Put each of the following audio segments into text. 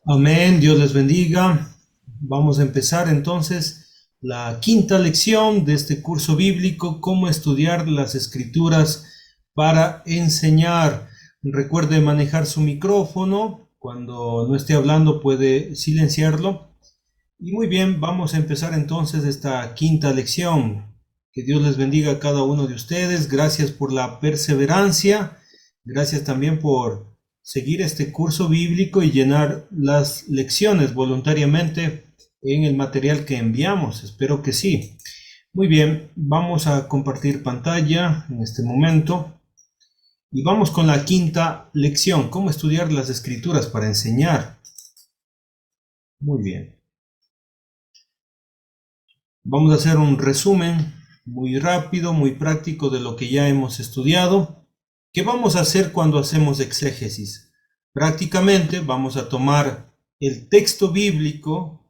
Amén, Dios les bendiga. Vamos a empezar entonces la quinta lección de este curso bíblico, cómo estudiar las escrituras para enseñar. Recuerde manejar su micrófono, cuando no esté hablando puede silenciarlo. Y muy bien, vamos a empezar entonces esta quinta lección. Que Dios les bendiga a cada uno de ustedes. Gracias por la perseverancia. Gracias también por seguir este curso bíblico y llenar las lecciones voluntariamente en el material que enviamos. Espero que sí. Muy bien, vamos a compartir pantalla en este momento y vamos con la quinta lección, cómo estudiar las escrituras para enseñar. Muy bien. Vamos a hacer un resumen muy rápido, muy práctico de lo que ya hemos estudiado. ¿Qué vamos a hacer cuando hacemos exégesis? Prácticamente vamos a tomar el texto bíblico.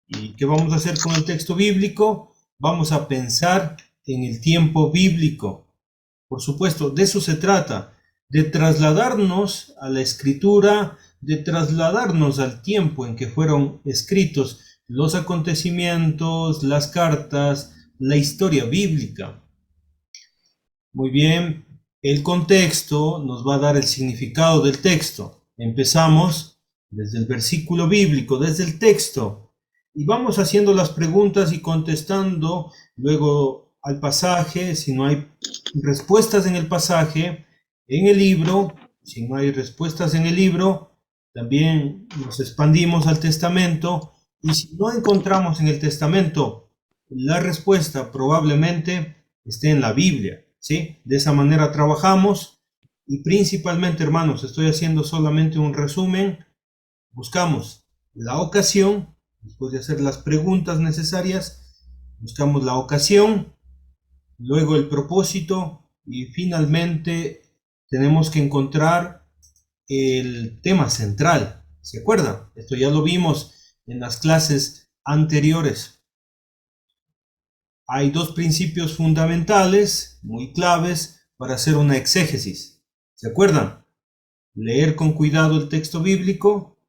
¿Y qué vamos a hacer con el texto bíblico? Vamos a pensar en el tiempo bíblico. Por supuesto, de eso se trata, de trasladarnos a la escritura, de trasladarnos al tiempo en que fueron escritos los acontecimientos, las cartas, la historia bíblica. Muy bien, el contexto nos va a dar el significado del texto. Empezamos desde el versículo bíblico, desde el texto, y vamos haciendo las preguntas y contestando luego al pasaje. Si no hay respuestas en el pasaje, en el libro, si no hay respuestas en el libro, también nos expandimos al testamento, y si no encontramos en el testamento la respuesta, probablemente esté en la Biblia. ¿Sí? De esa manera trabajamos y principalmente, hermanos, estoy haciendo solamente un resumen. Buscamos la ocasión, después de hacer las preguntas necesarias, buscamos la ocasión, luego el propósito y finalmente tenemos que encontrar el tema central. ¿Se acuerdan? Esto ya lo vimos en las clases anteriores. Hay dos principios fundamentales, muy claves, para hacer una exégesis. ¿Se acuerdan? Leer con cuidado el texto bíblico.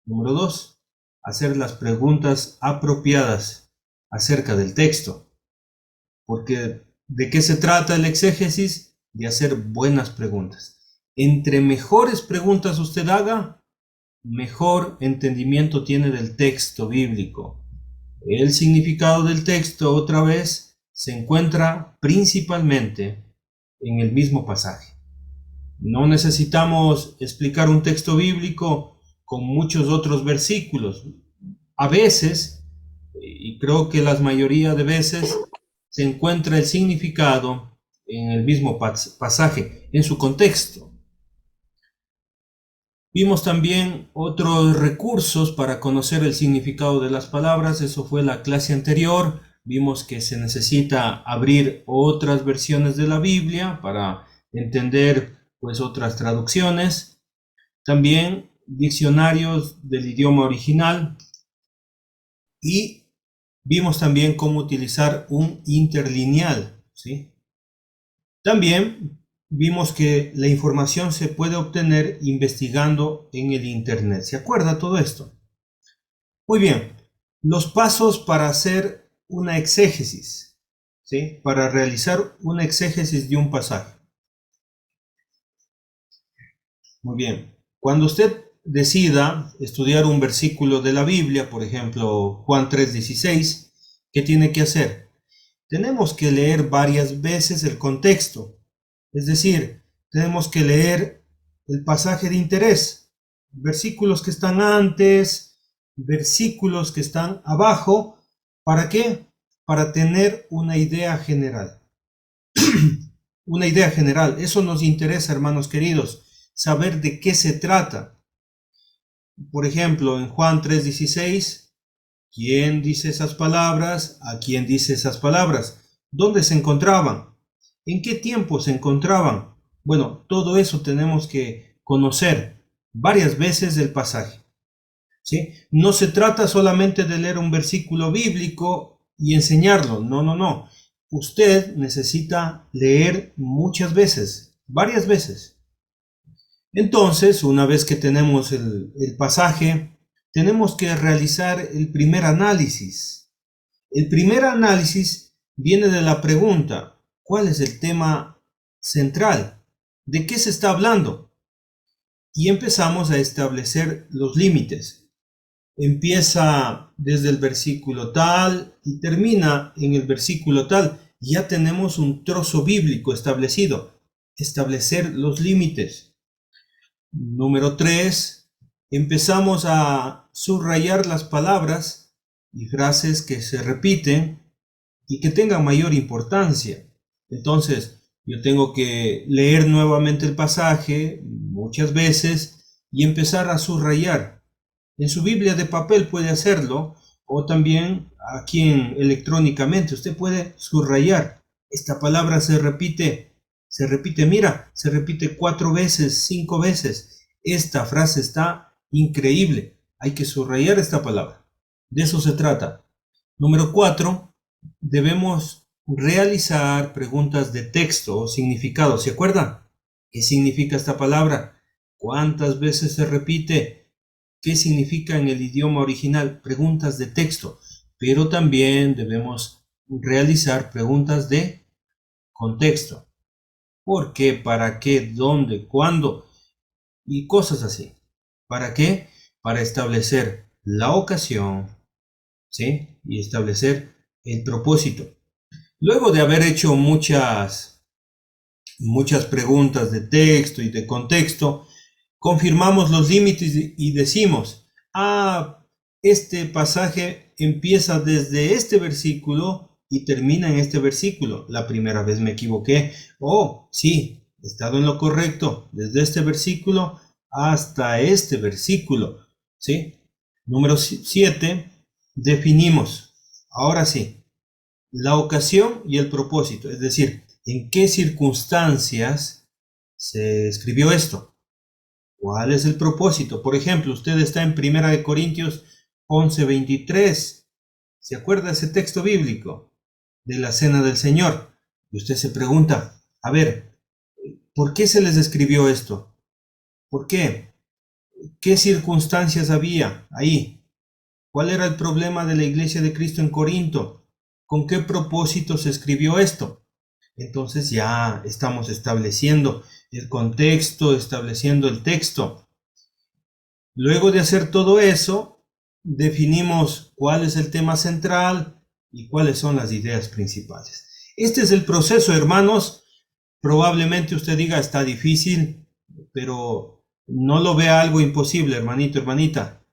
Número 2. Hacer las preguntas apropiadas acerca del texto. Porque ¿de qué se trata el exégesis? De hacer buenas preguntas. Entre mejores preguntas usted haga, mejor entendimiento tiene del texto bíblico. El significado del texto, otra vez, se encuentra principalmente en el mismo pasaje. No necesitamos explicar un texto bíblico con muchos otros versículos. A veces, y creo que la mayoría de veces, se encuentra el significado en el mismo pasaje, en su contexto. Vimos también otros recursos para conocer el significado de las palabras. Eso fue la clase anterior. Vimos que se necesita abrir otras versiones de la Biblia para entender pues otras traducciones. También diccionarios del idioma original. Y vimos también cómo utilizar un interlineal, ¿sí? También vimos que la información se puede obtener investigando en el Internet. ¿Se acuerda todo esto? Muy bien, los pasos para hacer una exégesis, ¿sí? Para realizar una exégesis de un pasaje. Muy bien, cuando usted decida estudiar un versículo de la Biblia, por ejemplo, Juan 3:16, ¿qué tiene que hacer? Tenemos que leer varias veces el contexto. Es decir, tenemos que leer el pasaje de interés, versículos que están antes, versículos que están abajo. ¿Para qué? Para tener una idea general. Una idea general. Eso nos interesa, hermanos queridos, saber de qué se trata. Por ejemplo, en Juan 3:16, ¿quién dice esas palabras? ¿A quién dice esas palabras? ¿Dónde se encontraban? ¿En qué tiempo se encontraban? Bueno, todo eso tenemos que conocer varias veces el pasaje, ¿sí? No se trata solamente de leer un versículo bíblico y enseñarlo. No, no, no. Usted necesita leer muchas veces, varias veces. Entonces, una vez que tenemos el pasaje, tenemos que realizar el primer análisis. El primer análisis viene de la pregunta: ¿cuál es el tema central? ¿De qué se está hablando? Y empezamos a establecer los límites. Empieza desde el versículo tal y termina en el versículo tal. Ya tenemos un trozo bíblico establecido. Establecer los límites. Número 3. Empezamos a subrayar las palabras y frases que se repiten y que tengan mayor importancia. Entonces, yo tengo que leer nuevamente el pasaje muchas veces y empezar a subrayar. En su Biblia de papel puede hacerlo, o también aquí electrónicamente. Usted puede subrayar. Esta palabra se repite, mira, se repite 4 veces, 5 veces. Esta frase está increíble. Hay que subrayar esta palabra. De eso se trata. Número 4. Debemos realizar preguntas de texto o significado. ¿Se acuerdan? ¿Qué significa esta palabra? ¿Cuántas veces se repite? ¿Qué significa en el idioma original? Preguntas de texto. Pero también debemos realizar preguntas de contexto. ¿Por qué? ¿Para qué? ¿Dónde? ¿Cuándo? Y cosas así. ¿Para qué? Para establecer la ocasión, ¿sí? Y establecer el propósito. Luego de haber hecho muchas preguntas de texto y de contexto, confirmamos los límites y decimos: este pasaje empieza desde este versículo y termina en este versículo. La primera vez me equivoqué. Sí, he estado en lo correcto, desde este versículo hasta este versículo, ¿sí? Número 7, definimos, ahora sí, la ocasión y el propósito, es decir, en qué circunstancias se escribió esto. ¿Cuál es el propósito? Por ejemplo, usted está en 1 Corintios 11:23. ¿Se acuerda de ese texto bíblico de la Cena del Señor? Y usted se pregunta: a ver, ¿por qué se les escribió esto? ¿Por qué? ¿Qué circunstancias había ahí? ¿Cuál era el problema de la iglesia de Cristo en Corinto? ¿Con qué propósito se escribió esto? Entonces ya estamos estableciendo el contexto, estableciendo el texto. Luego de hacer todo eso, definimos cuál es el tema central y cuáles son las ideas principales. Este es el proceso, hermanos. Probablemente usted diga: está difícil, pero no lo vea algo imposible, hermanito, hermanita.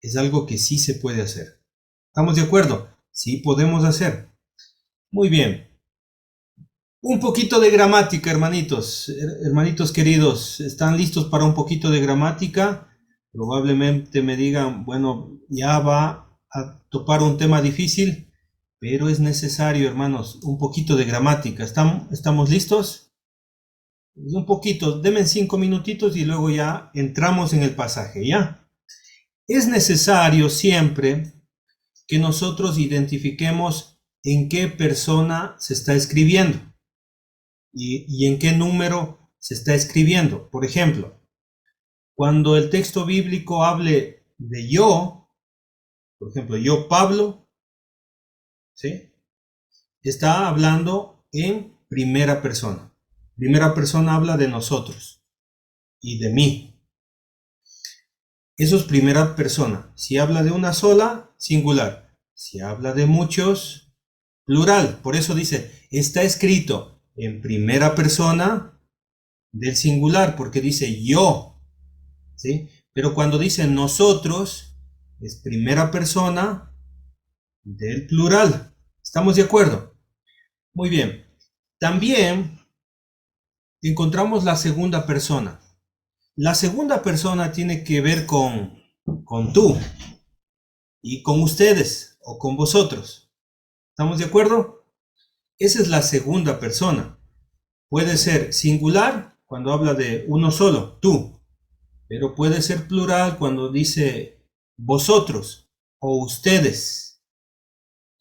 Es algo que sí se puede hacer. ¿Estamos de acuerdo? Sí podemos hacer. Muy bien. Un poquito de gramática, hermanitos. Hermanitos queridos, ¿están listos para un poquito de gramática? Probablemente me digan: bueno, ya va a topar un tema difícil, pero es necesario, hermanos, un poquito de gramática. ¿Estamos listos? Un poquito, denme 5 minutitos y luego ya entramos en el pasaje, ¿ya? Es necesario siempre que nosotros identifiquemos en qué persona se está escribiendo y en qué número se está escribiendo. Por ejemplo, cuando el texto bíblico hable de yo, por ejemplo, yo Pablo, ¿sí? Está hablando en primera persona. Primera persona habla de nosotros y de mí. Eso es primera persona. Si habla de una sola, singular. Si habla de muchos, plural. Por eso dice: está escrito en primera persona del singular, porque dice yo, ¿sí? Pero cuando dice nosotros, es primera persona del plural. ¿Estamos de acuerdo? Muy bien. También encontramos la segunda persona. La segunda persona tiene que ver con tú y con ustedes o con vosotros. ¿Estamos de acuerdo? Esa es la segunda persona. Puede ser singular cuando habla de uno solo, tú, pero puede ser plural cuando dice vosotros o ustedes.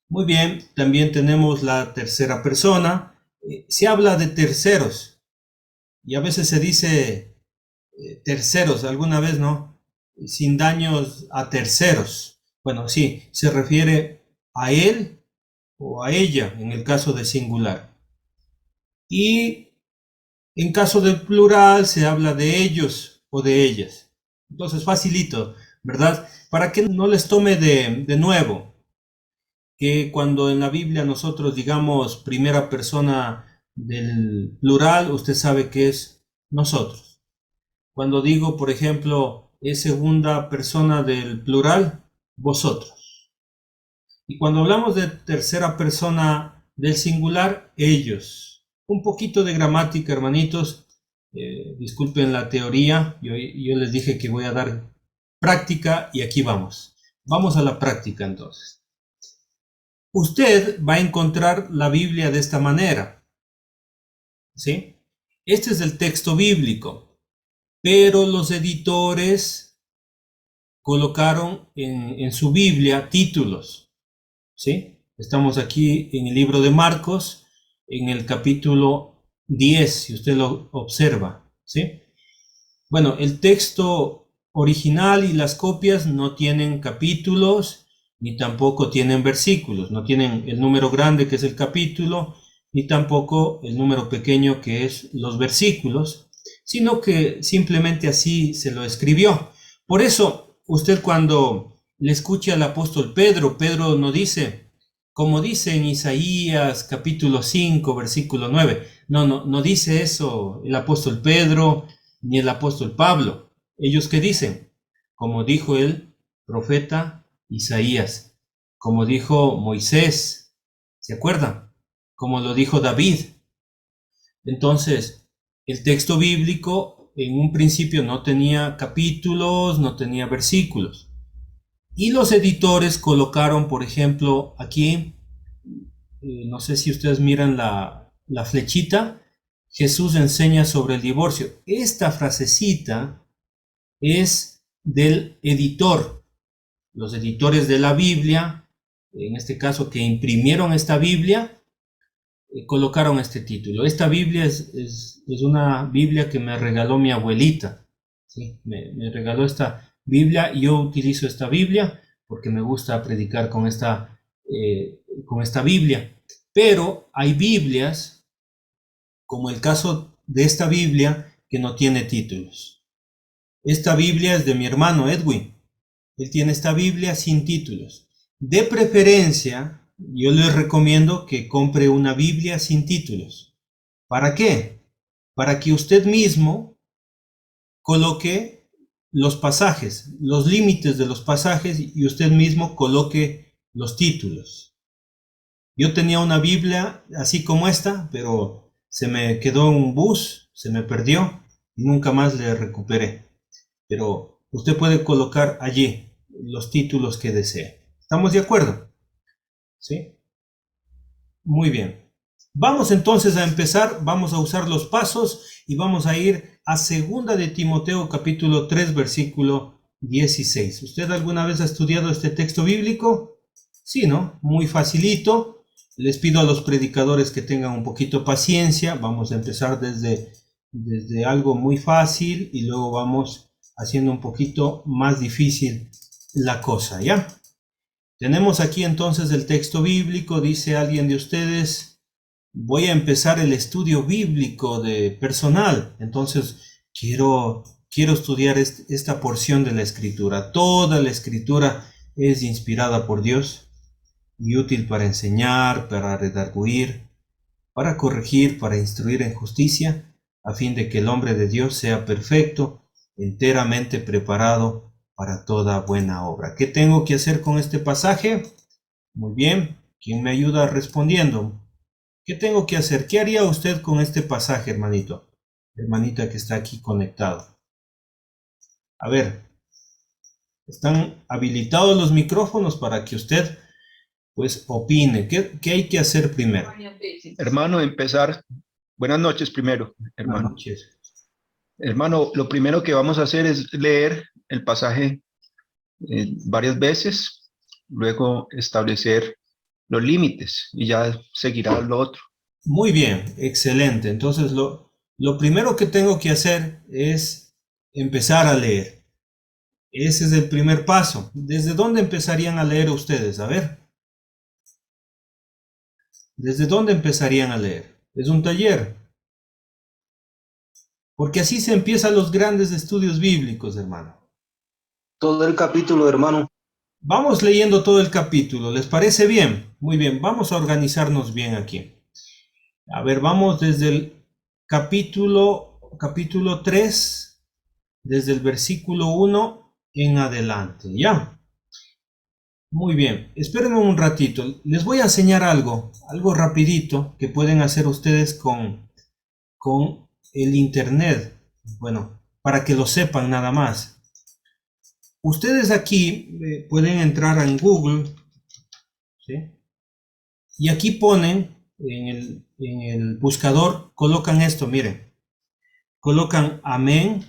Muy bien, también tenemos la tercera persona. Se habla de terceros y a veces se dice terceros, alguna vez no. sin daños a terceros. Bueno, sí, se refiere a él o a ella en el caso de singular. Y en caso de plural se habla de ellos o de ellas. Entonces, facilito, ¿verdad? Para que no les tome de nuevo, que cuando en la Biblia nosotros digamos primera persona del plural, usted sabe que es nosotros. Cuando digo, por ejemplo, es segunda persona del plural, vosotros. Y cuando hablamos de tercera persona del singular, ellos. Un poquito de gramática, hermanitos. Disculpen la teoría. Yo les dije que voy a dar práctica y aquí vamos. Vamos a la práctica entonces. Usted va a encontrar la Biblia de esta manera. ¿Sí? Este es el texto bíblico, pero los editores colocaron en su Biblia títulos. ¿Sí? Estamos aquí en el libro de Marcos, en el capítulo 10, si usted lo observa. ¿Sí? Bueno, el texto original y las copias no tienen capítulos, ni tampoco tienen versículos, no tienen el número grande que es el capítulo, ni tampoco el número pequeño que es los versículos, sino que simplemente así se lo escribió. Por eso, usted cuando le escuche al apóstol Pedro, Pedro no dice, como dice en Isaías capítulo 5, versículo 9, no dice eso el apóstol Pedro, ni el apóstol Pablo. ¿Ellos qué dicen? Como dijo el profeta Isaías, como dijo Moisés, ¿se acuerdan? Como lo dijo David. Entonces, el texto bíblico en un principio no tenía capítulos, no tenía versículos. Y los editores colocaron, por ejemplo, aquí, no sé si ustedes miran la flechita, Jesús enseña sobre el divorcio. Esta frasecita es del editor. Los editores de la Biblia, en este caso que imprimieron esta Biblia, colocaron este título. Esta Biblia es una Biblia que me regaló mi abuelita. ¿Sí? Me regaló esta Biblia y yo utilizo esta Biblia porque me gusta predicar con esta Biblia. Pero hay Biblias, como el caso de esta Biblia, que no tiene títulos. Esta Biblia es de mi hermano Edwin. Él tiene esta Biblia sin títulos. De preferencia, yo les recomiendo que compre una Biblia sin títulos. ¿Para qué? Para que usted mismo coloque los pasajes, los límites de los pasajes y usted mismo coloque los títulos. Yo tenía una Biblia así como esta, pero se me quedó en un bus, se me perdió y nunca más le recuperé. Pero usted puede colocar allí los títulos que desee. ¿Estamos de acuerdo? ¿Sí? Muy bien. Vamos entonces a empezar, vamos a usar los pasos y vamos a ir a 2 de Timoteo capítulo 3 versículo 16. ¿Usted alguna vez ha estudiado este texto bíblico? Sí, ¿no? Muy facilito. Les pido a los predicadores que tengan un poquito paciencia. Vamos a empezar desde algo muy fácil y luego vamos haciendo un poquito más difícil la cosa, ¿ya? Tenemos aquí entonces el texto bíblico, dice alguien de ustedes, voy a empezar el estudio bíblico de personal, entonces quiero estudiar esta porción de la escritura. Toda la escritura es inspirada por Dios y útil para enseñar, para redarguir, para corregir, para instruir en justicia, a fin de que el hombre de Dios sea perfecto, enteramente preparado para toda buena obra. ¿Qué tengo que hacer con este pasaje? Muy bien, ¿quién me ayuda respondiendo? ¿Qué tengo que hacer? ¿Qué haría usted con este pasaje, hermanito? Hermanita que está aquí conectado. A ver, están habilitados los micrófonos para que usted pues opine. ¿Qué hay que hacer primero? Hermano, empezar. Buenas noches primero, hermano. Buenas noches. Hermano, lo primero que vamos a hacer es leer el pasaje varias veces, luego establecer los límites y ya seguirá lo otro. Muy bien, excelente. Entonces lo primero que tengo que hacer es empezar a leer. Ese es el primer paso. ¿Desde dónde empezarían a leer ustedes? A ver. ¿Desde dónde empezarían a leer? Es un taller. Porque así se empiezan los grandes estudios bíblicos, hermano. Todo el capítulo, hermano. Vamos leyendo todo el capítulo. ¿Les parece bien? Muy bien. Vamos a organizarnos bien aquí. A ver, vamos desde el capítulo 3, desde el versículo 1 en adelante. ¿Ya? Muy bien. Espérenme un ratito. Les voy a enseñar algo rapidito que pueden hacer ustedes con el internet. Bueno, para que lo sepan nada más. Ustedes aquí pueden entrar en Google, ¿sí? Y aquí ponen en el buscador, colocan esto, miren. Colocan Amén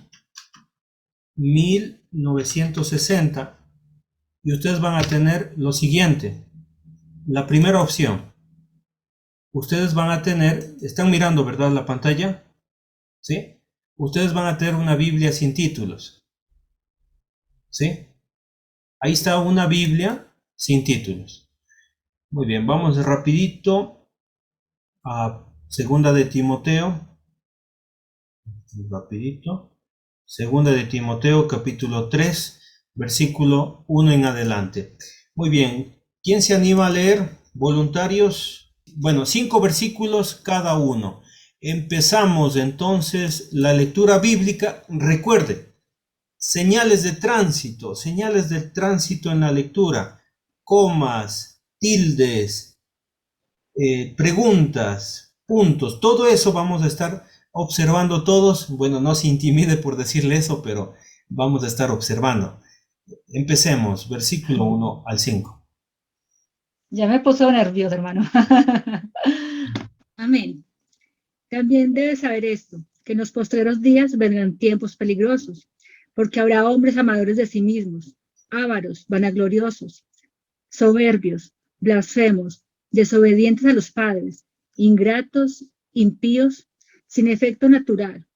1960 y ustedes van a tener lo siguiente. La primera opción. Ustedes van a tener, están mirando, ¿verdad? La pantalla. ¿Sí? Ustedes van a tener una Biblia sin títulos. ¿Sí? Ahí está una Biblia sin títulos. Muy bien, vamos rapidito a Segunda de Timoteo. Rapidito. Segunda de Timoteo, capítulo 3, versículo 1 en adelante. Muy bien, ¿quién se anima a leer? ¿Voluntarios? Bueno, 5 versículos cada uno. Empezamos entonces la lectura bíblica. Recuerde, señales de tránsito en la lectura, comas, tildes, preguntas, puntos, todo eso vamos a estar observando todos. Bueno, no se intimide por decirle eso, pero vamos a estar observando. Empecemos, versículo 1 al 5. Ya me puso nervioso, hermano. Amén. También debes saber esto, que en los postreros días vendrán tiempos peligrosos, porque habrá hombres amadores de sí mismos, ávaros, vanagloriosos, soberbios, blasfemos, desobedientes a los padres, ingratos, impíos, sin efecto natural,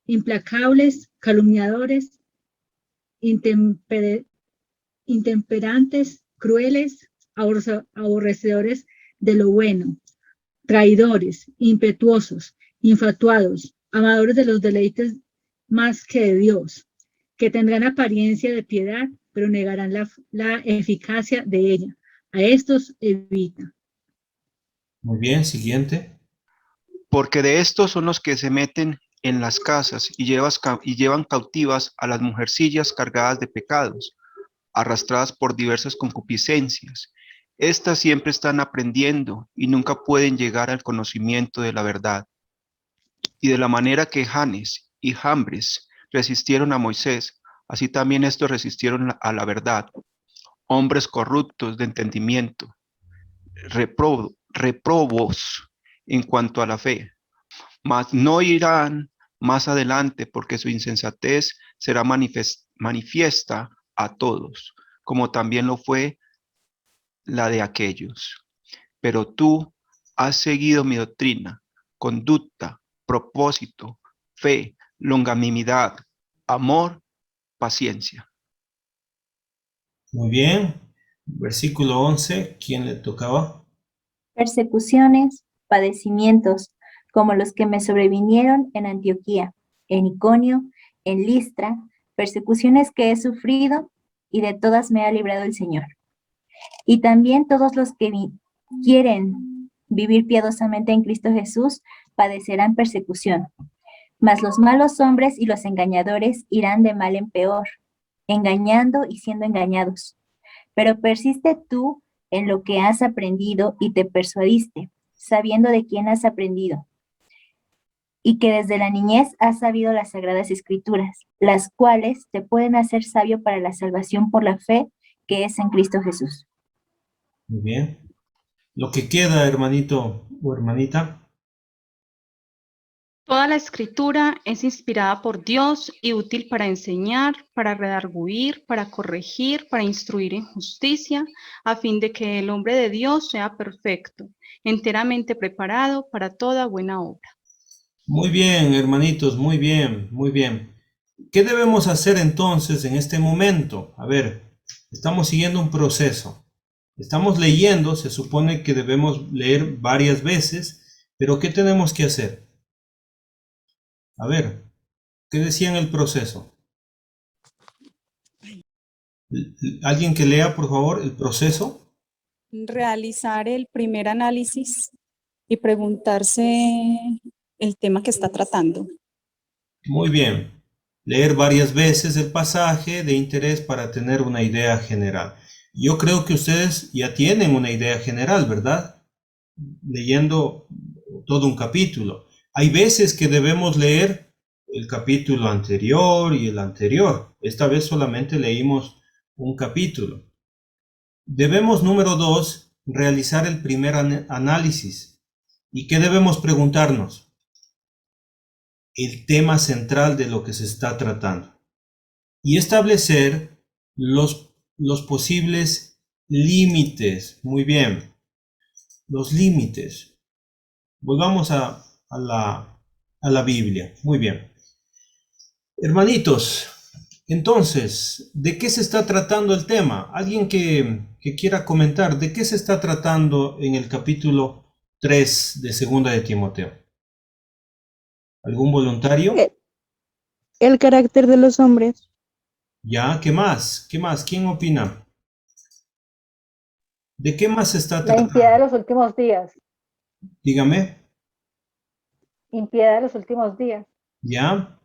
implacables, calumniadores, intemperantes, crueles, aborrecedores de lo bueno, traidores, impetuosos, infatuados, amadores de los deleites más que de Dios, que tendrán apariencia de piedad, pero negarán la eficacia de ella. A estos evita. Muy bien, siguiente. Porque de estos son los que se meten en las casas y llevan cautivas a las mujercillas cargadas de pecados, arrastradas por diversas concupiscencias. Estas siempre están aprendiendo y nunca pueden llegar al conocimiento de la verdad. Y de la manera que Janes y Jambres resistieron a Moisés, así también estos resistieron a la verdad. Hombres corruptos de entendimiento, reprobos en cuanto a la fe, mas no irán más adelante porque su insensatez será manifiesta a todos, como también lo fue la de aquellos. Pero tú has seguido mi doctrina, conducta, propósito, fe, longanimidad, amor, paciencia. Muy bien. Versículo 11, ¿quién le tocaba? Persecuciones, padecimientos, como los que me sobrevinieron en Antioquía, en Iconio, en Listra, persecuciones que he sufrido y de todas me ha librado el Señor. Y también todos los que quieren vivir piadosamente en Cristo Jesús padecerán persecución. Mas los malos hombres y los engañadores irán de mal en peor, engañando y siendo engañados. Pero persiste tú en lo que has aprendido y te persuadiste, sabiendo de quién has aprendido, y que desde la niñez has sabido las sagradas escrituras, las cuales te pueden hacer sabio para la salvación por la fe que es en Cristo Jesús. Muy bien. Lo que queda, hermanito o hermanita. Toda la escritura es inspirada por Dios y útil para enseñar, para redarguir, para corregir, para instruir en justicia, a fin de que el hombre de Dios sea perfecto, enteramente preparado para toda buena obra. Muy bien, hermanitos, muy bien, muy bien. ¿Qué debemos hacer entonces en este momento? A ver, estamos siguiendo un proceso. Estamos leyendo, se supone que debemos leer varias veces, pero ¿qué tenemos que hacer? A ver, ¿qué decía en el proceso? ¿Alguien que lea, por favor, el proceso? Realizar el primer análisis y preguntarse el tema que está tratando. Muy bien. Leer varias veces el pasaje de interés para tener una idea general. Yo creo que ustedes ya tienen una idea general, ¿verdad? Leyendo todo un capítulo. Hay veces que debemos leer el capítulo anterior y el anterior. Esta vez solamente leímos un capítulo. Debemos, número 2, realizar el primer análisis. ¿Y qué debemos preguntarnos? El tema central de lo que se está tratando. Y establecer los posibles límites. Muy bien. Los límites. Volvamos a la Biblia. Muy bien. Hermanitos, entonces, ¿de qué se está tratando el tema? ¿Alguien que quiera comentar de qué se está tratando en el capítulo 3 de Segunda de Timoteo? ¿Algún voluntario? El carácter de los hombres. ¿Ya? ¿Qué más? ¿Qué más? ¿Quién opina? ¿De qué más se está La tratando? impiedad de los últimos días. Dígame. Impiedad de los últimos días. ¿Ya?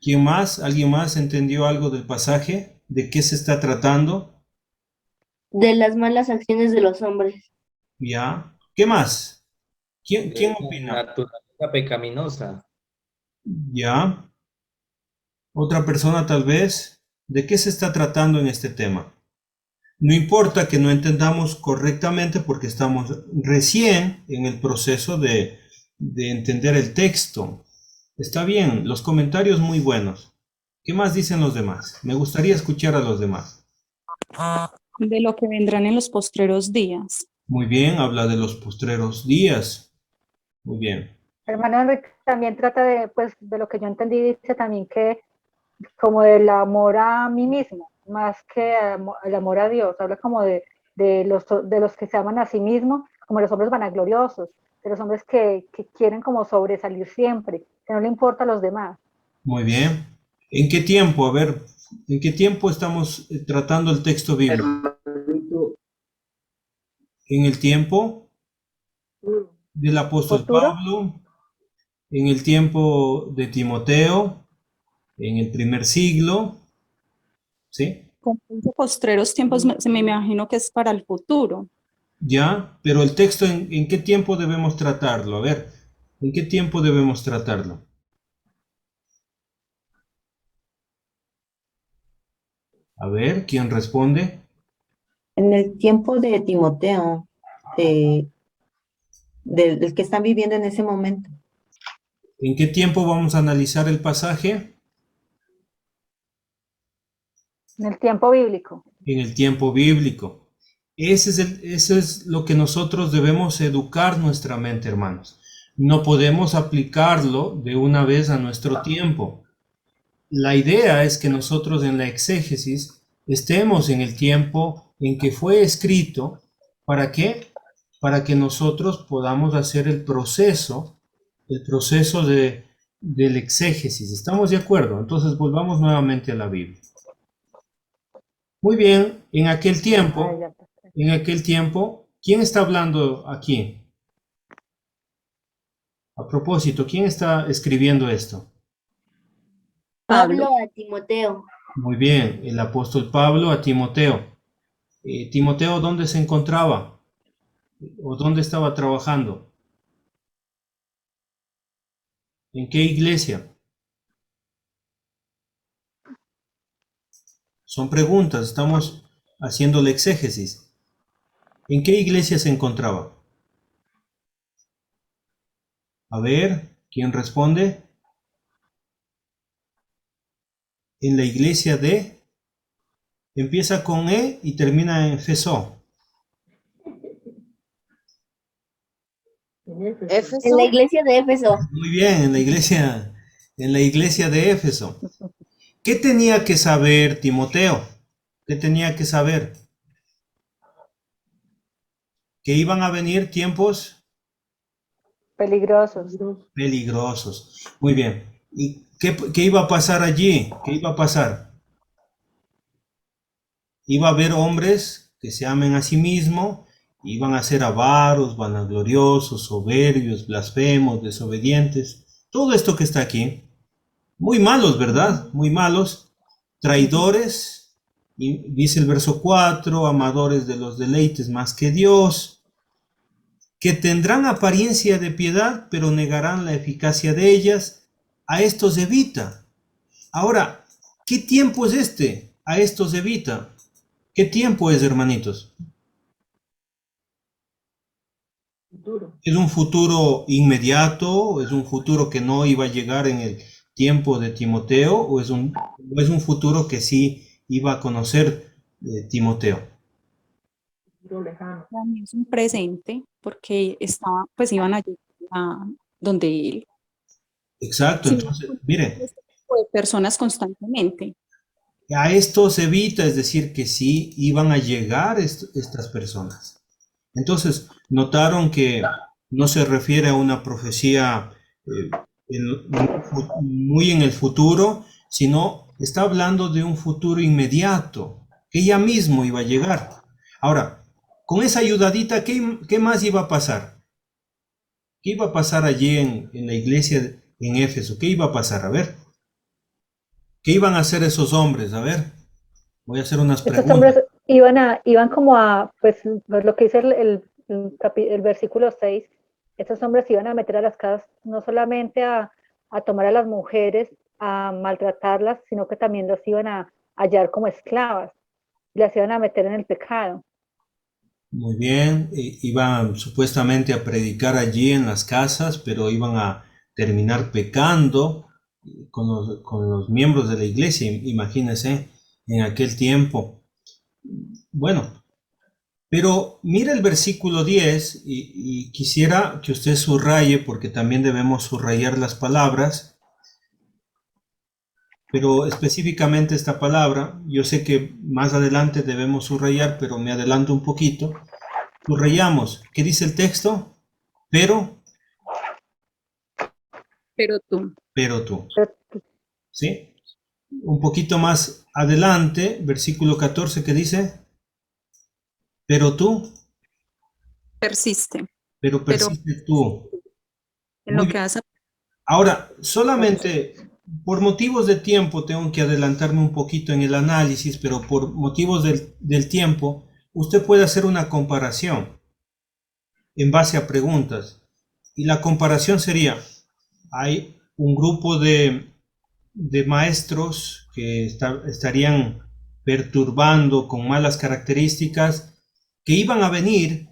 ¿Quién más? ¿Alguien más entendió algo del pasaje? ¿De qué se está tratando? De las malas acciones de los hombres. ¿Ya? ¿Qué más? ¿Quién opina? Naturaleza pecaminosa. ¿Ya? ¿Otra persona tal vez? ¿De qué se está tratando en este tema? No importa que no entendamos correctamente porque estamos recién en el proceso de entender el texto. Está bien, los comentarios muy buenos. ¿Qué más dicen los demás? Me gustaría escuchar a los demás. De lo que vendrán en los postreros días. Muy bien, habla de los postreros días. Muy bien. Hermano Enrique también trata de, pues, de lo que yo entendí, dice también que como del amor a mí mismo, más que el amor a Dios. Habla como de los que se aman a sí mismos, como los hombres vanagloriosos, de los hombres que quieren como sobresalir siempre, que no le importa a los demás. Muy bien. ¿En qué tiempo? A ver, ¿en qué tiempo estamos tratando el texto bíblico? Hermanito, ¿En el tiempo del apóstol ¿Futuro? Pablo? ¿En el tiempo de Timoteo? ¿En el primer siglo? ¿Sí? Con postreros tiempos se me imagino que es para el futuro. Ya, pero el texto, ¿en qué tiempo debemos tratarlo? A ver, ¿en qué tiempo debemos tratarlo? A ver, ¿quién responde? En el tiempo de Timoteo, del que están viviendo en ese momento. ¿En qué tiempo vamos a analizar el pasaje? En el tiempo bíblico. En el tiempo bíblico. Eso es lo que nosotros debemos educar nuestra mente, hermanos. No podemos aplicarlo de una vez a nuestro tiempo. La idea es que nosotros en la exégesis estemos en el tiempo en que fue escrito. ¿Para qué? Para que nosotros podamos hacer el proceso del exégesis. ¿Estamos de acuerdo? Entonces volvamos nuevamente a la Biblia. Muy bien, en aquel tiempo, ¿quién está hablando aquí? A propósito, ¿quién está escribiendo esto? Pablo a Timoteo. Muy bien, el apóstol Pablo a Timoteo. Timoteo, ¿dónde se encontraba? ¿O dónde estaba trabajando? ¿En qué iglesia? Son preguntas, estamos haciendo la exégesis. ¿En qué iglesia se encontraba? A ver, ¿quién responde? En la iglesia de... Empieza con E y termina en Efeso. En la iglesia de Éfeso. Muy bien, en la iglesia de Éfeso. ¿Qué tenía que saber Timoteo? ¿Qué tenía que saber? Que iban a venir tiempos Peligrosos. peligrosos. Muy bien. ¿Y qué iba a pasar allí? ¿Qué iba a pasar? Iba a haber hombres que se amen a sí mismos, iban a ser avaros, vanagloriosos, soberbios, blasfemos, desobedientes. Todo esto que está aquí. Muy malos, ¿verdad? Muy malos. Traidores, y dice el verso 4, amadores de los deleites más que Dios, que tendrán apariencia de piedad, pero negarán la eficacia de ellas. A estos evita. Ahora, ¿qué tiempo es este? A estos evita. ¿Qué tiempo es, hermanitos? ¿Es un futuro inmediato? ¿Es un futuro que no iba a llegar en el tiempo de Timoteo? ¿O es un futuro que sí iba a conocer Timoteo? Para mí es un presente porque pues iban a llegar donde él. Exacto, Sí, entonces, mire, este tipo de personas constantemente. a esto se evita, es decir, que sí iban a llegar estas personas. Entonces, notaron que no se refiere a una profecía muy en el futuro, sino está hablando de un futuro inmediato, que ya mismo iba a llegar. Ahora, con esa ayudadita, ¿qué más iba a pasar? ¿Qué iba a pasar allí en la iglesia en Éfeso? ¿Qué iba a pasar? A ver, ¿qué iban a hacer esos hombres? A ver, voy a hacer unas Estos preguntas. hombres iban como a, pues lo que dice el versículo 6, estos hombres iban a meter a las casas no solamente a tomar a las mujeres, a maltratarlas, sino que también los iban a hallar como esclavas, las iban a meter en el pecado. Muy bien, iban supuestamente a predicar allí en las casas, pero iban a terminar pecando con los miembros de la iglesia, imagínense, en aquel tiempo. Bueno, pero mira el versículo 10 y quisiera que usted subraye, porque también debemos subrayar las palabras, pero específicamente esta palabra, yo sé que más adelante debemos subrayar, pero me adelanto un poquito. Subrayamos, ¿qué dice el texto? Pero tú. pero tú. ¿Sí? Un poquito más adelante, versículo 14, ¿qué dice? Pero tú, Persiste. pero persiste tú. En Muy lo que bien. hace. Ahora, solamente por motivos de tiempo tengo que adelantarme un poquito en el análisis, pero por motivos del tiempo, usted puede hacer una comparación en base a preguntas. Y la comparación sería, hay un grupo de maestros que estarían perturbando con malas características, que iban a venir,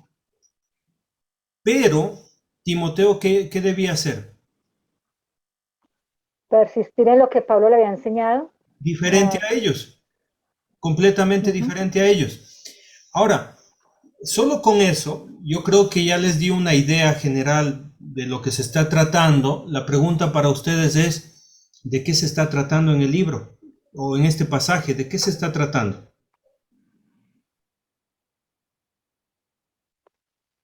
pero Timoteo, ¿qué debía hacer? Persistir en lo que Pablo le había enseñado. Diferente a ellos, completamente diferente a ellos. Ahora, solo con eso, yo creo que ya les di una idea general de lo que se está tratando. La pregunta para ustedes es, ¿de qué se está tratando en el libro? O en este pasaje, ¿de qué se está tratando?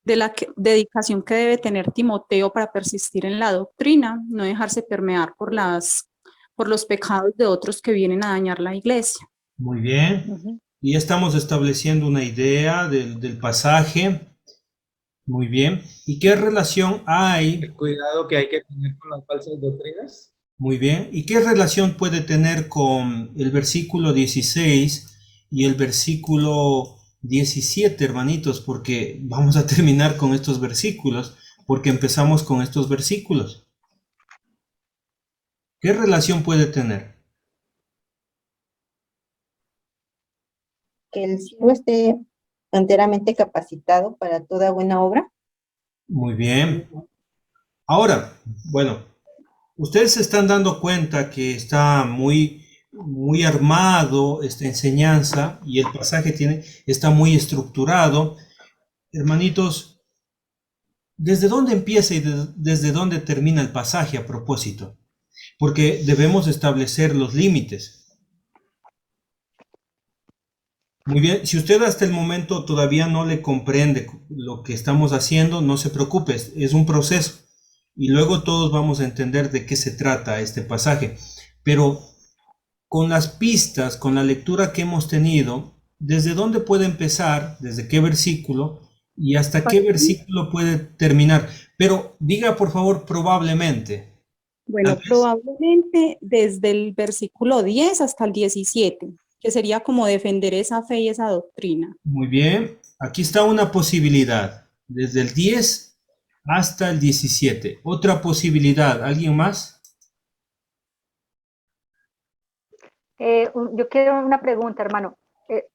De la dedicación que debe tener Timoteo para persistir en la doctrina, no dejarse permear por los pecados de otros que vienen a dañar la iglesia. Muy bien. Y estamos estableciendo una idea del pasaje. Muy bien. ¿Y qué relación hay? El cuidado que hay que tener con las falsas doctrinas. Muy bien. ¿Y qué relación puede tener con el versículo 16 y el versículo 17, hermanitos? Porque vamos a terminar con estos versículos, porque empezamos con estos versículos. ¿Qué relación puede tener? Que el siervo esté enteramente capacitado para toda buena obra. Muy bien. Ahora, bueno, ustedes se están dando cuenta que está muy armado esta enseñanza y el pasaje está muy estructurado. Hermanitos, ¿desde dónde empieza y desde dónde termina el pasaje a propósito? Porque debemos establecer los límites. Muy bien, si usted hasta el momento todavía no le comprende lo que estamos haciendo, no se preocupe, es un proceso y luego todos vamos a entender de qué se trata este pasaje. Pero con las pistas, con la lectura que hemos tenido, ¿desde dónde puede empezar? ¿Desde qué versículo? ¿Y hasta qué versículo puede terminar? Pero diga por favor probablemente. Bueno, probablemente desde el versículo 10 hasta el 17, que sería como defender esa fe y esa doctrina. Muy bien, aquí está una posibilidad, desde el 10 hasta el 17. Otra posibilidad, ¿alguien más? Yo quiero una pregunta, hermano.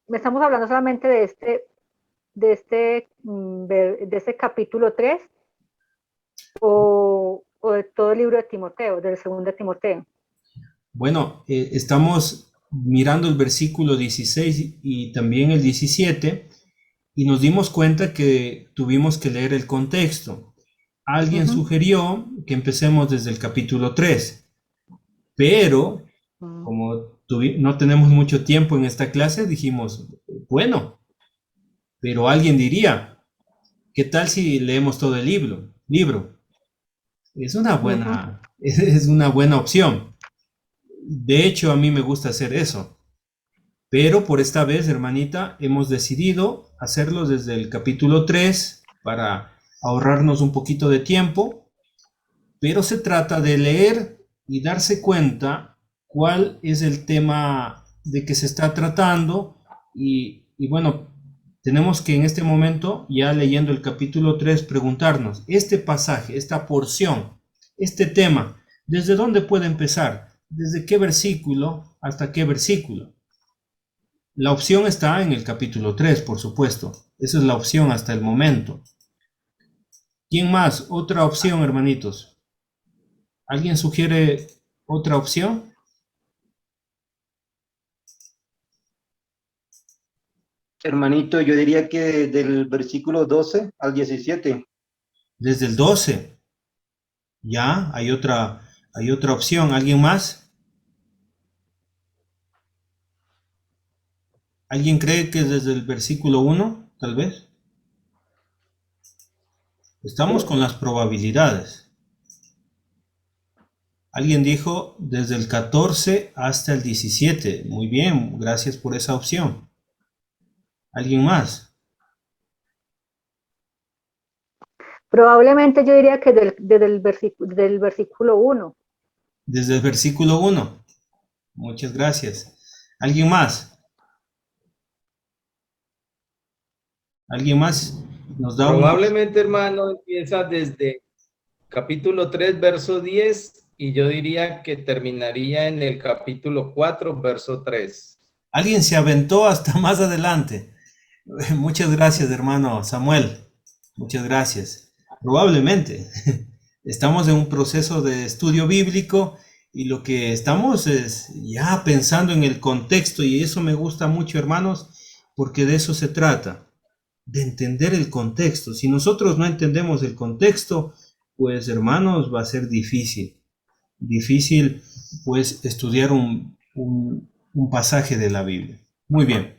¿Estamos hablando solamente de este capítulo 3 o de todo el libro de Timoteo, del segundo de Timoteo? Bueno, estamos mirando el versículo 16 y también el 17 y nos dimos cuenta que tuvimos que leer el contexto. Alguien sugirió que empecemos desde el capítulo 3, pero como no tenemos mucho tiempo en esta clase, dijimos, bueno, pero alguien diría, ¿qué tal si leemos todo el libro? Es una buena opción. De hecho, a mí me gusta hacer eso. Pero por esta vez, hermanita, hemos decidido hacerlo desde el capítulo 3 para ahorrarnos un poquito de tiempo. Pero se trata de leer y darse cuenta cuál es el tema de que se está tratando. Y bueno, tenemos que en este momento, ya leyendo el capítulo 3, preguntarnos, este pasaje, esta porción, este tema, ¿desde dónde puede empezar? ¿Desde qué versículo hasta qué versículo? La opción está en el capítulo 3, por supuesto. Esa es la opción hasta el momento. ¿Quién más? Otra opción, hermanitos. ¿Alguien sugiere otra opción? Hermanito, yo diría que del versículo 12 al 17. Desde el 12. Ya, hay otra opción. ¿Alguien más? ¿Alguien cree que es desde el versículo 1, tal vez? Estamos con las probabilidades. Alguien dijo desde el 14 hasta el 17. Muy bien, gracias por esa opción. ¿Alguien más? Probablemente yo diría que del versículo 1. Desde el versículo 1. Muchas gracias. ¿Alguien más? ¿Alguien más nos da Probablemente, hermano, empieza desde capítulo 3, verso 10, y yo diría que terminaría en el capítulo 4, verso 3. Alguien se aventó hasta más adelante. Muchas gracias, hermano Samuel. Muchas gracias. Probablemente. Estamos en un proceso de estudio bíblico y lo que estamos es ya pensando en el contexto, y eso me gusta mucho, hermanos, porque de eso se trata, de entender el contexto. Si nosotros no entendemos el contexto, pues, hermanos, va a ser difícil, pues, estudiar un pasaje de la Biblia. Muy bien.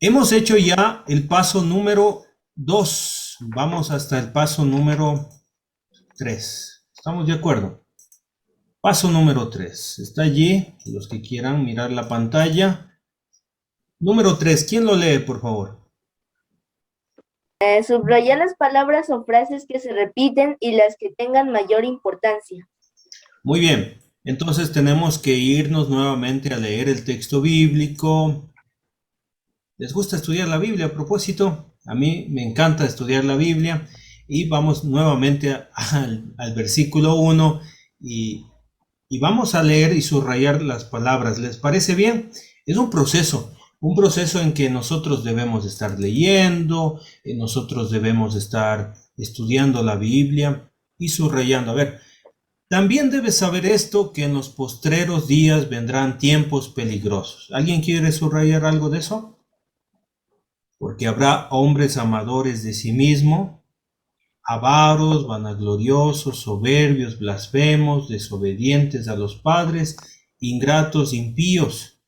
Hemos hecho ya el paso número 2. Vamos hasta el paso número 3. ¿Estamos de acuerdo? Paso número 3. Está allí, los que quieran mirar la pantalla. Número 3. ¿Quién lo lee, por favor? Subrayar las palabras o frases que se repiten y las que tengan mayor importancia. Muy bien. Entonces tenemos que irnos nuevamente a leer el texto bíblico. ¿Les gusta estudiar la Biblia a propósito? A mí me encanta estudiar la Biblia. Y vamos nuevamente al versículo 1 y vamos a leer y subrayar las palabras. ¿Les parece bien? Es un proceso en que nosotros debemos estar leyendo, nosotros debemos estar estudiando la Biblia y subrayando. A ver, también debes saber esto, que en los postreros días vendrán tiempos peligrosos. ¿Alguien quiere subrayar algo de eso? Porque habrá hombres amadores de sí mismo, avaros, vanagloriosos, soberbios, blasfemos, desobedientes a los padres, ingratos, impíos,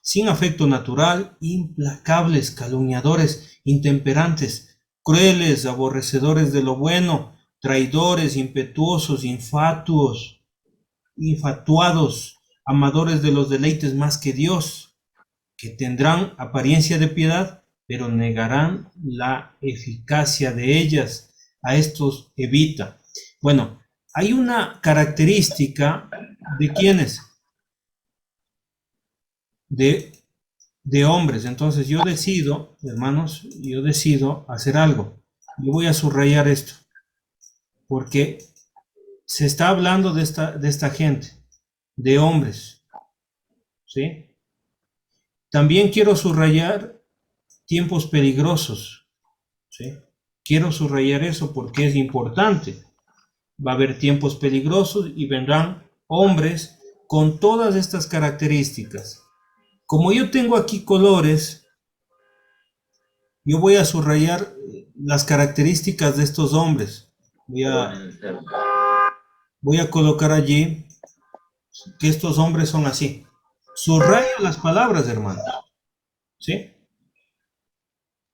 sin afecto natural, implacables, calumniadores, intemperantes, crueles, aborrecedores de lo bueno, traidores, impetuosos, infatuados, amadores de los deleites más que Dios, que tendrán apariencia de piedad, pero negarán la eficacia de ellas. A estos evita. Bueno, hay una característica de ¿quiénes? De hombres. Entonces yo decido, hermanos, yo decido hacer algo. Yo voy a subrayar esto, porque se está hablando de esta gente, de hombres, ¿sí? También quiero subrayar tiempos peligrosos, ¿sí? Quiero subrayar eso porque es importante. Va a haber tiempos peligrosos y vendrán hombres con todas estas características. Como yo tengo aquí colores, yo voy a subrayar las características de estos hombres. Voy a colocar allí que estos hombres son así. Subrayo las palabras, hermanos. ¿Sí?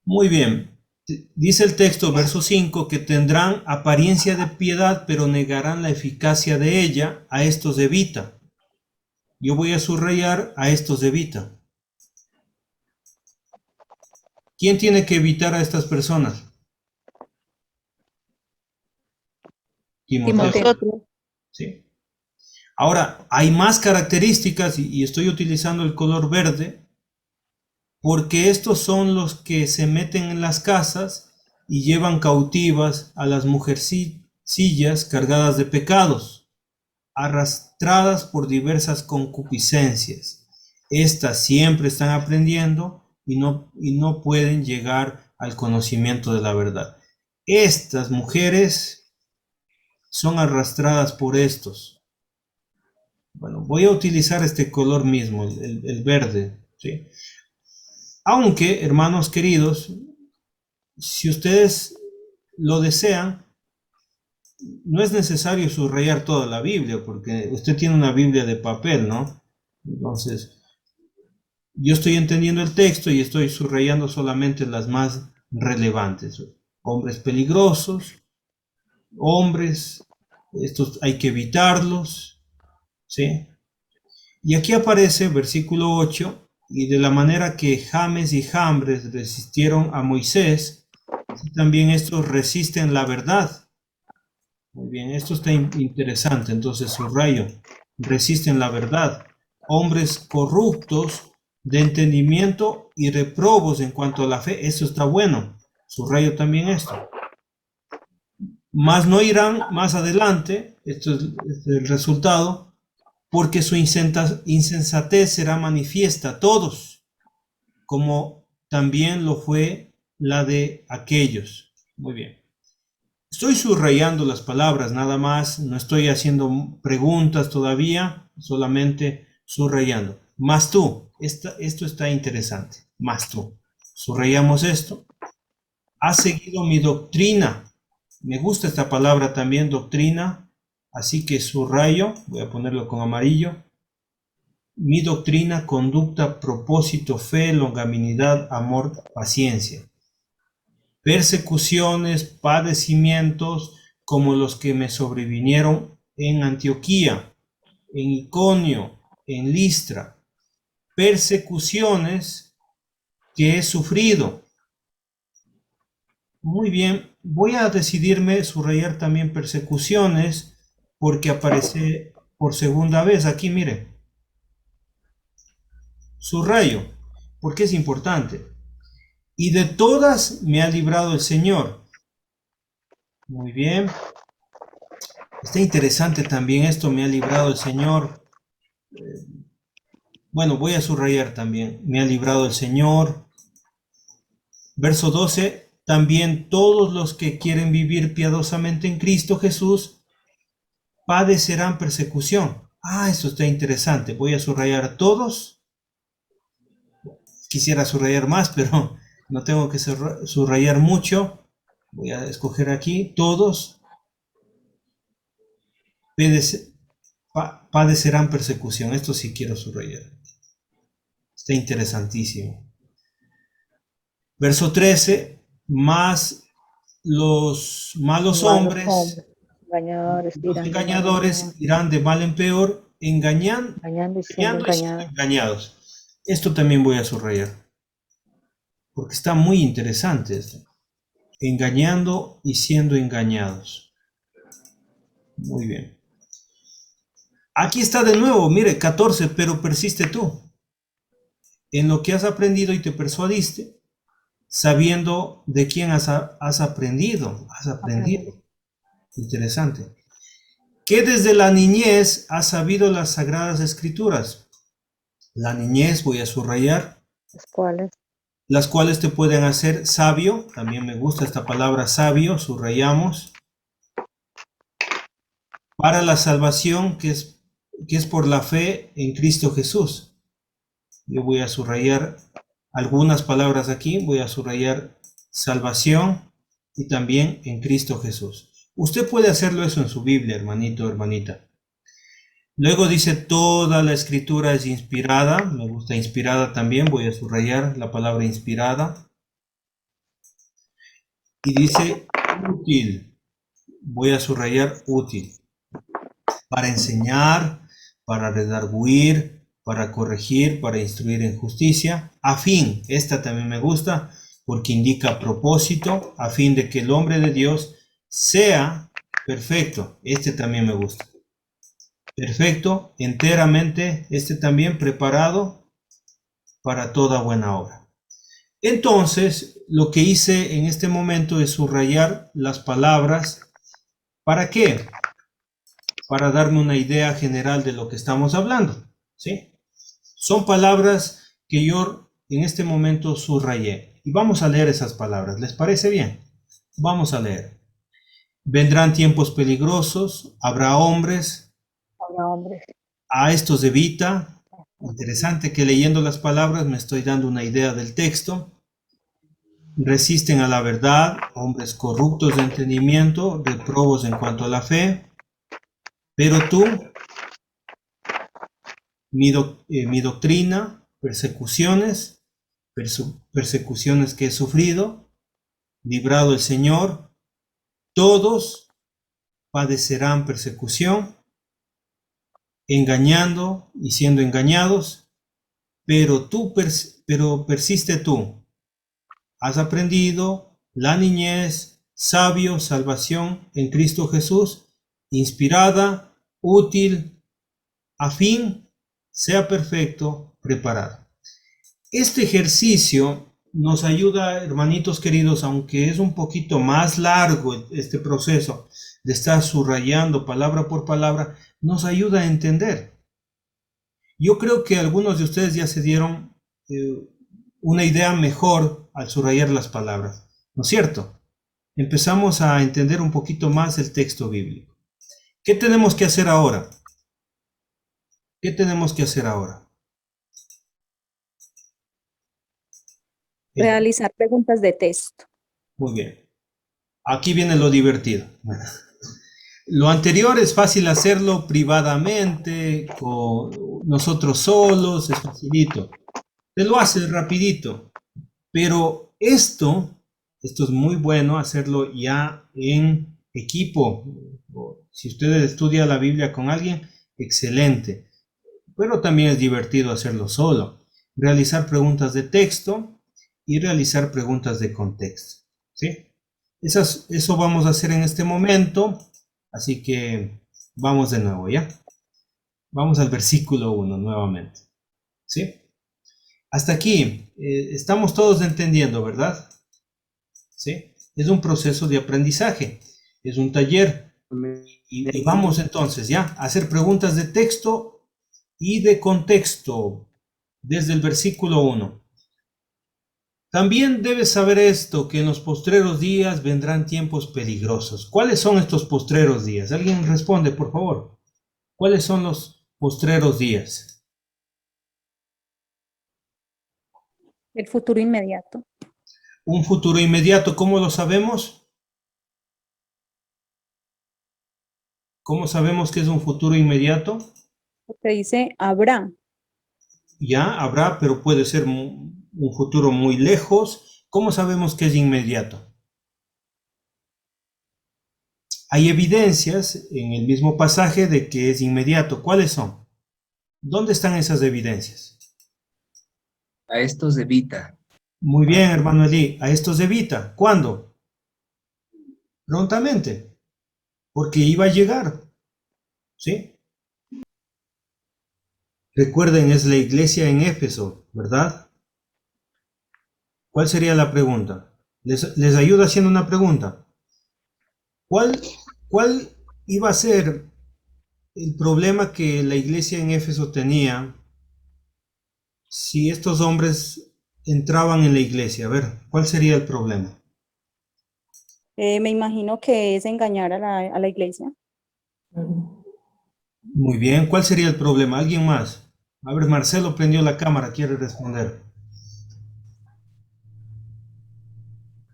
Muy bien. Dice el texto, verso 5, que tendrán apariencia de piedad, pero negarán la eficacia de ella. A estos evita. Yo voy a subrayar a estos evita. ¿Quién tiene que evitar a estas personas? Timoteo. ¿Sí? Ahora, hay más características y estoy utilizando el color verde porque estos son los que se meten en las casas y llevan cautivas a las mujercillas cargadas de pecados, arrastradas por diversas concupiscencias. Estas siempre están aprendiendo y no pueden llegar al conocimiento de la verdad. Estas mujeres son arrastradas por estos. Bueno, voy a utilizar este color mismo, el verde, ¿sí? Aunque, hermanos queridos, si ustedes lo desean, no es necesario subrayar toda la Biblia, porque usted tiene una Biblia de papel, ¿no? Entonces, yo estoy entendiendo el texto y estoy subrayando solamente las más relevantes. Hombres peligrosos, hombres, estos hay que evitarlos, ¿sí? Y aquí aparece versículo 8, y de la manera que James y Jambres resistieron a Moisés, también estos resisten la verdad. Muy bien, esto está interesante, entonces subrayo, resisten la verdad. Hombres corruptos de entendimiento y reprobos en cuanto a la fe, eso está bueno, subrayo también esto. Mas no irán más adelante, esto es el resultado, porque su insensatez será manifiesta a todos, como también lo fue la de aquellos. Muy bien. Estoy subrayando las palabras nada más, no estoy haciendo preguntas todavía, solamente subrayando. Mas tú, esto está interesante, mas tú. Subrayamos esto. Has seguido mi doctrina. Me gusta esta palabra también, doctrina. Así que subrayo, voy a ponerlo con amarillo. Mi doctrina, conducta, propósito, fe, longanimidad, amor, paciencia. Persecuciones, padecimientos, como los que me sobrevinieron en Antioquía, en Iconio, en Listra. Persecuciones que he sufrido. Muy bien, voy a decidirme subrayar también persecuciones, porque aparece por segunda vez aquí, mire. Subrayo, porque es importante. Y de todas me ha librado el Señor. Muy bien. Está interesante también esto, me ha librado el Señor. Bueno, voy a subrayar también, me ha librado el Señor. Verso 12, también todos los que quieren vivir piadosamente en Cristo Jesús padecerán persecución. Esto está interesante. Voy a subrayar todos. Quisiera subrayar más, pero no tengo que subrayar mucho. Voy a escoger aquí. Todos padecerán persecución. Esto sí quiero subrayar. Está Está interesantísimo. Verso 13, más los malos hombres, engañadores, los irán de mal en engañadores peor, irán de mal en peor, engañando y siendo engañando y siendo engañados. engañados. Esto también voy a subrayar, porque está muy interesante esto. Engañando y siendo engañados. Muy bien. Aquí está de nuevo, mire, 14, pero persiste tú en lo que has aprendido y te persuadiste, sabiendo de quién has aprendido. Has aprendido. Interesante. Que desde la niñez has sabido las sagradas escrituras. La niñez, voy a subrayar, ¿Los cuales? las cuales te pueden hacer sabio. También me gusta esta palabra sabio, subrayamos. Para la salvación que es por la fe en Cristo Jesús. Yo voy a subrayar algunas palabras aquí, voy a subrayar salvación y también en Cristo Jesús. Usted puede hacerlo eso en su Biblia, hermanito, hermanita. Luego dice toda la escritura es inspirada, me gusta inspirada también, voy a subrayar la palabra inspirada. Y dice útil, voy a subrayar útil, para enseñar, para redarguir, para corregir, para instruir en justicia, a fin, esta también me gusta, porque indica propósito, a fin de que el hombre de Dios sea perfecto. Este también me gusta. Perfecto, enteramente, este también preparado para toda buena obra. Entonces, lo que hice en este momento es subrayar las palabras. ¿Para qué? Para darme una idea general de lo que estamos hablando, ¿sí? Son palabras que yo en este momento subrayé. Y vamos a leer esas palabras. ¿Les parece bien? Vamos a leer. Vendrán tiempos peligrosos, habrá hombres. Habrá hombres. A estos evita. Interesante que leyendo las palabras me estoy dando una idea del texto. Resisten a la verdad, hombres corruptos de entendimiento, reprobos en cuanto a la fe. Pero tú, mi doctrina, persecuciones que he sufrido, librado el Señor, todos padecerán persecución, engañando y siendo engañados, pero persiste tú. Has aprendido la niñez, sabio, salvación en Cristo Jesús, inspirada, útil, a fin sea perfecto, preparado. Este ejercicio nos ayuda, hermanitos queridos, aunque es un poquito más largo este proceso de estar subrayando palabra por palabra, nos ayuda a entender. Yo creo que algunos de ustedes ya se dieron una idea mejor al subrayar las palabras, ¿no es cierto? Empezamos a entender un poquito más el texto bíblico. ¿Qué tenemos que hacer ahora? ¿Qué tenemos que hacer ahora? Realizar preguntas de texto. Muy bien. Aquí viene lo divertido. Lo anterior es fácil hacerlo privadamente, con nosotros solos, es facilito. Te lo haces rapidito. Pero esto es muy bueno hacerlo ya en equipo. Si usted estudia la Biblia con alguien, excelente. Pero también es divertido hacerlo solo. Realizar preguntas de texto y realizar preguntas de contexto. ¿Sí? Eso vamos a hacer en este momento. Así que vamos de nuevo, ¿ya? Vamos al versículo 1 nuevamente. ¿Sí? Hasta aquí estamos todos entendiendo, ¿verdad? ¿Sí? Es un proceso de aprendizaje. Es un taller. Y vamos entonces, ¿ya? A hacer preguntas de texto y de contexto desde el versículo 1. También debes saber esto, que en los postreros días vendrán tiempos peligrosos. ¿Cuáles son estos postreros días? ¿Alguien responde, por favor? ¿Cuáles son los postreros días? El futuro inmediato. Un futuro inmediato, ¿cómo lo sabemos? ¿Cómo sabemos que es un futuro inmediato? Porque dice habrá. Ya habrá, pero puede ser un futuro muy lejos. ¿Cómo sabemos que es inmediato? Hay evidencias en el mismo pasaje de que es inmediato. ¿Cuáles son? ¿Dónde están esas evidencias? A estos evita. Muy bien, hermano Eli. A estos evita. ¿Cuándo? Prontamente. Porque iba a llegar. ¿Sí? Recuerden, es la iglesia en Éfeso, ¿verdad? ¿Cuál sería la pregunta? Les ayudo haciendo una pregunta. ¿Cuál iba a ser el problema que la iglesia en Éfeso tenía si estos hombres entraban en la iglesia? A ver, ¿cuál sería el problema? Me imagino que es engañar a la iglesia. Muy bien, ¿cuál sería el problema? ¿Alguien más? A ver, Marcelo prendió la cámara, quiere responder.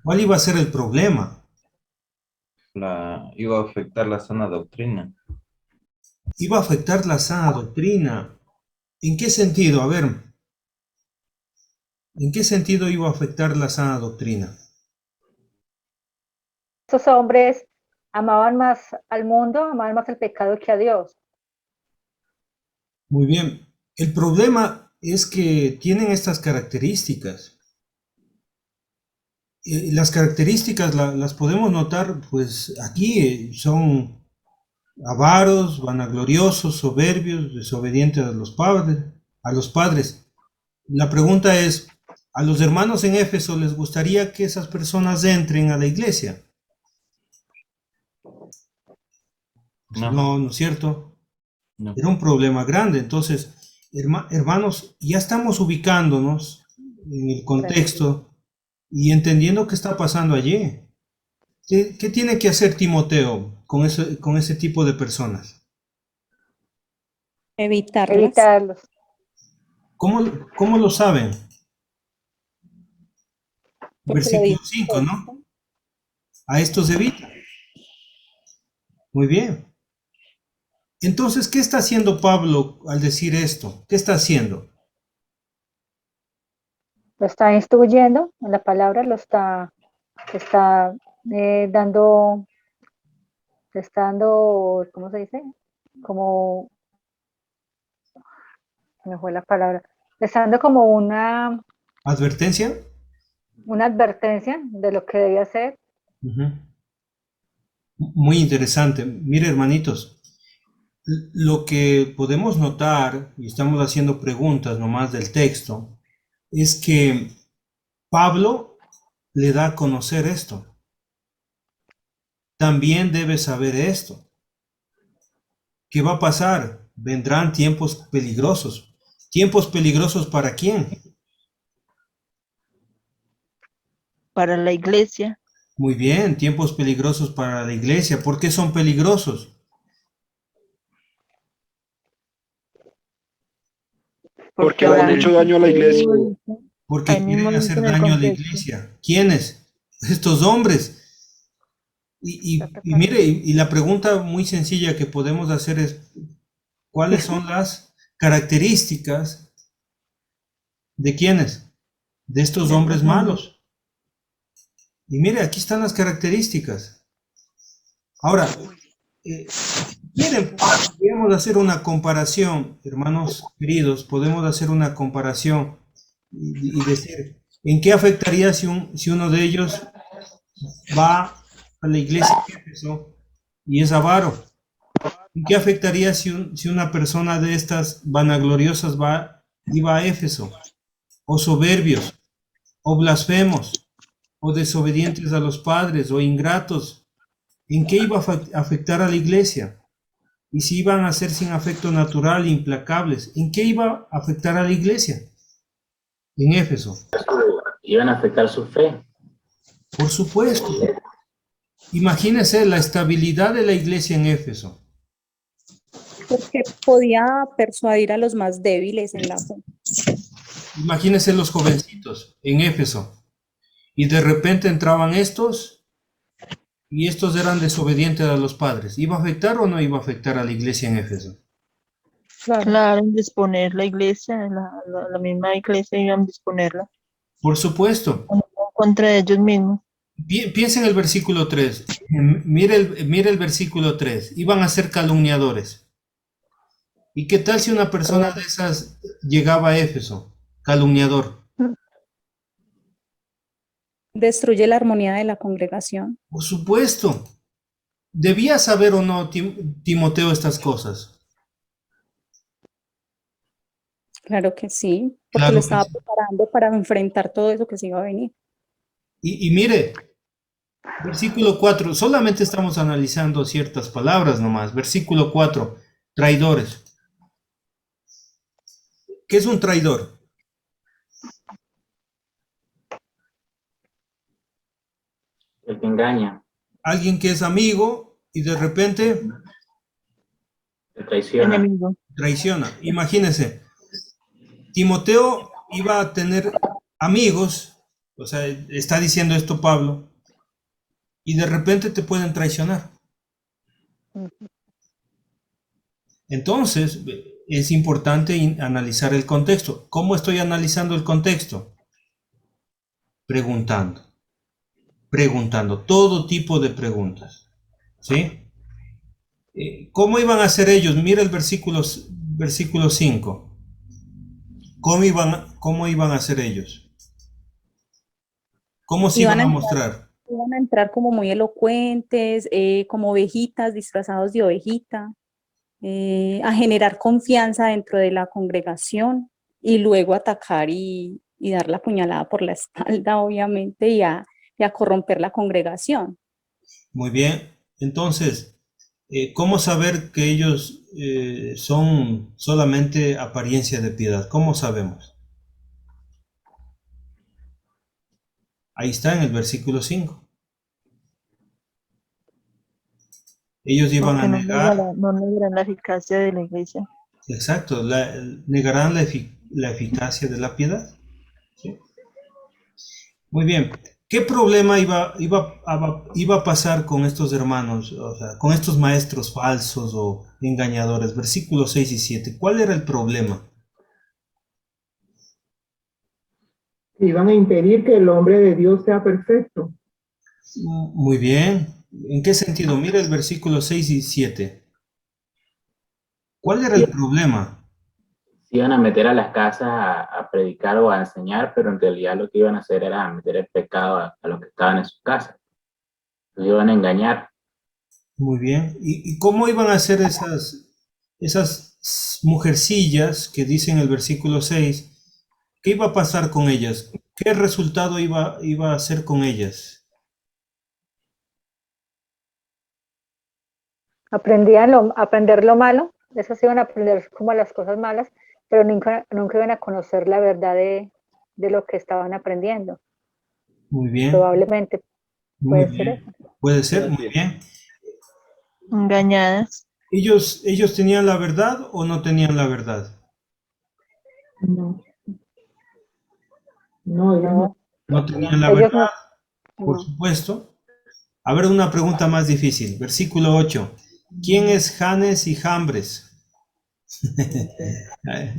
¿Cuál iba a ser el problema? Iba a afectar la sana doctrina. Iba a afectar la sana doctrina. ¿En qué sentido? A ver, ¿en qué sentido iba a afectar la sana doctrina? Estos hombres amaban más al mundo, amaban más el pecado que a Dios. Muy bien. El problema es que tienen estas características. Las características las podemos notar, pues aquí son avaros, vanagloriosos, soberbios, desobedientes a los padres. La pregunta es, ¿a los hermanos en Éfeso les gustaría que esas personas entren a la iglesia? No, ¿no es cierto? No. Era un problema grande. Entonces, hermanos, ya estamos ubicándonos en el contexto y entendiendo qué está pasando allí. ¿Qué tiene que hacer Timoteo con ese tipo de personas? Evitarlos. ¿Cómo lo saben? Porque Versículo 5, ¿no? A estos evita. Muy bien. Entonces, ¿qué está haciendo Pablo al decir esto? ¿Qué está haciendo? Lo está instruyendo en la palabra, está dando, ¿cómo se dice? Como, me fue la palabra, le está dando como una ¿Advertencia? advertencia de lo que debía hacer. Muy interesante. Mire, hermanitos, lo que podemos notar, y estamos haciendo preguntas nomás del texto, es que Pablo le da a conocer esto. También debe saber esto. ¿Qué va a pasar? Vendrán tiempos peligrosos. ¿Tiempos peligrosos para quién? Para la iglesia. Muy bien, tiempos peligrosos para la iglesia. ¿Por qué son peligrosos? Porque le han hecho daño a la iglesia. Porque quieren hacer daño a la iglesia. ¿Quiénes? Estos hombres. Y mire, y la pregunta muy sencilla que podemos hacer es, ¿cuáles son las características de quiénes? De estos hombres malos. Y mire, aquí están las características. Ahora, miren, podemos hacer una comparación, hermanos queridos, podemos hacer una comparación y decir, ¿en qué afectaría si uno de ellos va a la iglesia de Éfeso y es avaro? ¿En qué afectaría si una persona de estas vanagloriosas iba a Éfeso? O soberbios, o blasfemos, o desobedientes a los padres, o ingratos. ¿En qué iba a afectar a la iglesia? Y si iban a ser sin afecto natural, implacables, ¿en qué iba a afectar a la iglesia? En Éfeso. Iban a afectar su fe. Por supuesto. Imagínense la estabilidad de la iglesia en Éfeso. Porque podía persuadir a los más débiles en la fe. Imagínense los jovencitos en Éfeso. Y de repente entraban estos, y estos eran desobedientes a los padres. ¿Iba a afectar o no iba a afectar a la iglesia en Éfeso? Claro, en disponer la iglesia, la misma iglesia iban a disponerla Por supuesto. contra ellos mismos. Piensa en el versículo 3. Mire el versículo 3. Iban a ser calumniadores. ¿Y qué tal si una persona de esas llegaba a Éfeso? Calumniador. Destruye la armonía de la congregación. Por supuesto. ¿Debía saber o no Timoteo estas cosas? Claro que sí, porque Claro lo que estaba sí. preparando para enfrentar todo eso que se iba a venir. Y mire, versículo 4, solamente estamos analizando ciertas palabras nomás. Versículo 4, traidores. ¿Qué es un traidor? El que engaña, Alguien que es amigo y de repente el traiciona. Enemigo. traiciona. Imagínense, Timoteo iba a tener amigos, o sea, está diciendo esto Pablo, y de repente te pueden traicionar. Entonces, es importante analizar el contexto. ¿Cómo estoy analizando el contexto? Preguntando, todo tipo de preguntas, ¿sí? ¿Cómo iban a hacer ellos? Mira el versículo 5. ¿Cómo iban a hacer ellos? ¿Cómo se iban a mostrar? Iban a entrar como muy elocuentes, como ovejitas, disfrazados de ovejita, a generar confianza dentro de la congregación y luego atacar y dar la puñalada por la espalda, obviamente, y a corromper la congregación. Muy bien. Entonces, ¿cómo saber que ellos son solamente apariencia de piedad? ¿Cómo sabemos? Ahí está en el versículo 5. Ellos iban a Porque negar, no negarán la eficacia de la iglesia. exacto, negarán la eficacia de la piedad. ¿Sí? Muy bien. ¿Qué problema iba a pasar con estos hermanos, o sea, con estos maestros falsos o engañadores? Versículos 6 y 7. ¿Cuál era el problema? Iban a impedir que el hombre de Dios sea perfecto. Muy bien. ¿En qué sentido? Mira el versículo 6 y 7. ¿Cuál era el problema? Se iban a meter a las casas a predicar o a enseñar, pero en realidad lo que iban a hacer era meter el pecado a los que estaban en sus casas. Los iban a engañar. Muy bien. ¿Y cómo iban a ser esas mujercillas que dice en el versículo 6? ¿Qué iba a pasar con ellas? ¿Qué resultado iba a hacer con ellas? Aprender lo malo, esas iban a aprender como las cosas malas, pero nunca iban a conocer la verdad de lo que estaban aprendiendo. Muy bien. Probablemente Muy puede ser bien. eso. Puede ser, muy bien. Engañadas. ¿Ellos tenían la verdad o no tenían la verdad? No. No, ellos no. No tenían la Ellos verdad, no. por supuesto. A ver, una pregunta más difícil. Versículo 8. ¿Quién es Janes y Jambres?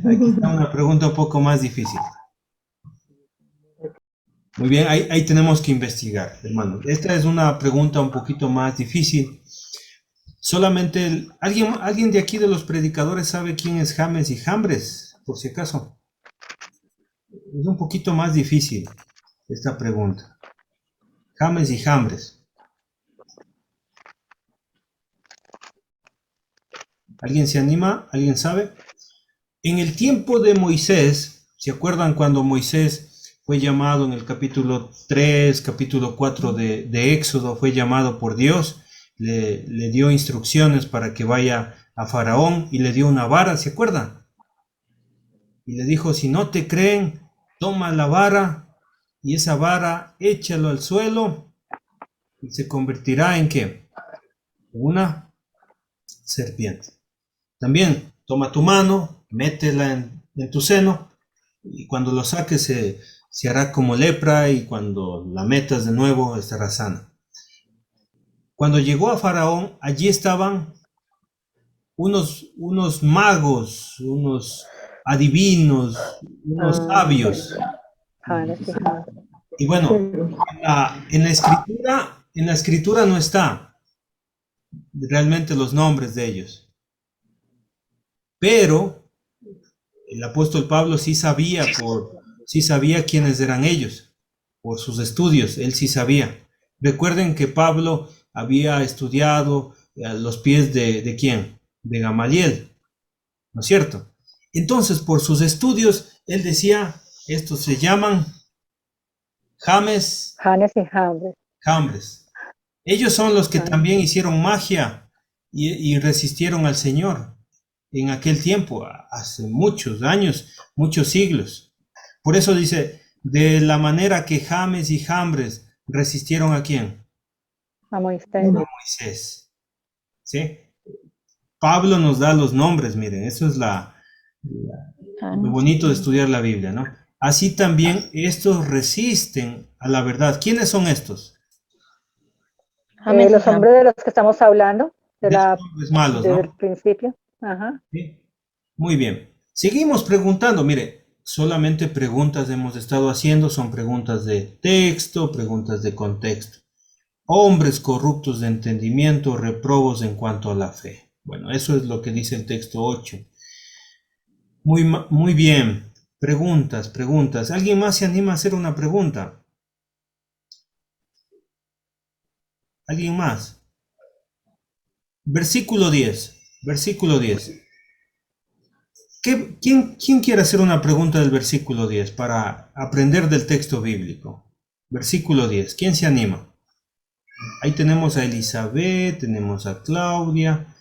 Aquí está una pregunta un poco más difícil. Muy bien, ahí tenemos que investigar, hermano. Esta es una pregunta un poquito más difícil. Solamente alguien de aquí de los predicadores sabe quién es James y Jambres, por si acaso. Es un poquito más difícil esta pregunta. James y Jambres. ¿Alguien se anima? ¿Alguien sabe? En el tiempo de Moisés, ¿se acuerdan cuando Moisés fue llamado en el capítulo 3, capítulo 4 de Éxodo, fue llamado por Dios? Le dio instrucciones para que vaya a Faraón y le dio una vara, ¿se acuerdan? Y le dijo, si no te creen, toma la vara y esa vara échalo al suelo y se convertirá ¿en qué? Una serpiente. También toma tu mano, métela en tu seno y cuando lo saques se hará como lepra y cuando la metas de nuevo estará sana. Cuando llegó a Faraón, allí estaban unos magos, unos adivinos, unos sabios. Y bueno, en la escritura no está realmente los nombres de ellos. Pero el apóstol Pablo sí sabía quiénes eran ellos, por sus estudios, él sí sabía. Recuerden que Pablo había estudiado a los pies de ¿quién? De Gamaliel, ¿no es cierto? Entonces, por sus estudios, él decía, estos se llaman James y Jambres. Ellos son los que también hicieron magia y resistieron al Señor en aquel tiempo, hace muchos años, muchos siglos. Por eso dice, de la manera que James y Jambres resistieron ¿a quién? A Moisés. A Moisés. ¿Sí? Pablo nos da los nombres, miren, eso es lo bonito de estudiar la Biblia, ¿no? Así también estos resisten a la verdad. ¿Quiénes son estos? Los hombres de los que estamos hablando, hombres malos, desde ¿no? el principio. Ajá. ¿Sí? Muy bien. Seguimos preguntando, mire, solamente preguntas hemos estado haciendo, son preguntas de texto, preguntas de contexto. Hombres corruptos de entendimiento, reprobos en cuanto a la fe. Bueno, eso es lo que dice el texto 8. Muy bien. Preguntas. ¿Alguien más se anima a hacer una pregunta? ¿Alguien más? Versículo 10. ¿Quién quiere hacer una pregunta del versículo 10 para aprender del texto bíblico? Versículo 10. ¿Quién se anima? Ahí tenemos a Elizabeth, tenemos a Claudia,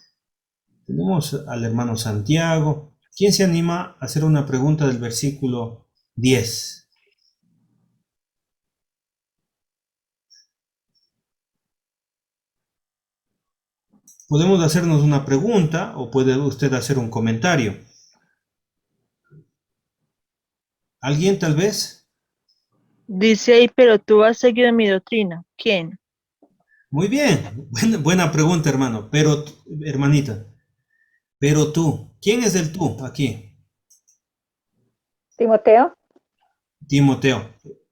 tenemos al hermano Santiago. ¿Quién se anima a hacer una pregunta del versículo 10? Podemos hacernos una pregunta o puede usted hacer un comentario. ¿Alguien tal vez? Dice ahí, pero tú has seguido mi doctrina. ¿Quién? Muy bien, buena pregunta, hermano. Pero, hermanita, pero tú, ¿quién es el tú aquí? Timoteo.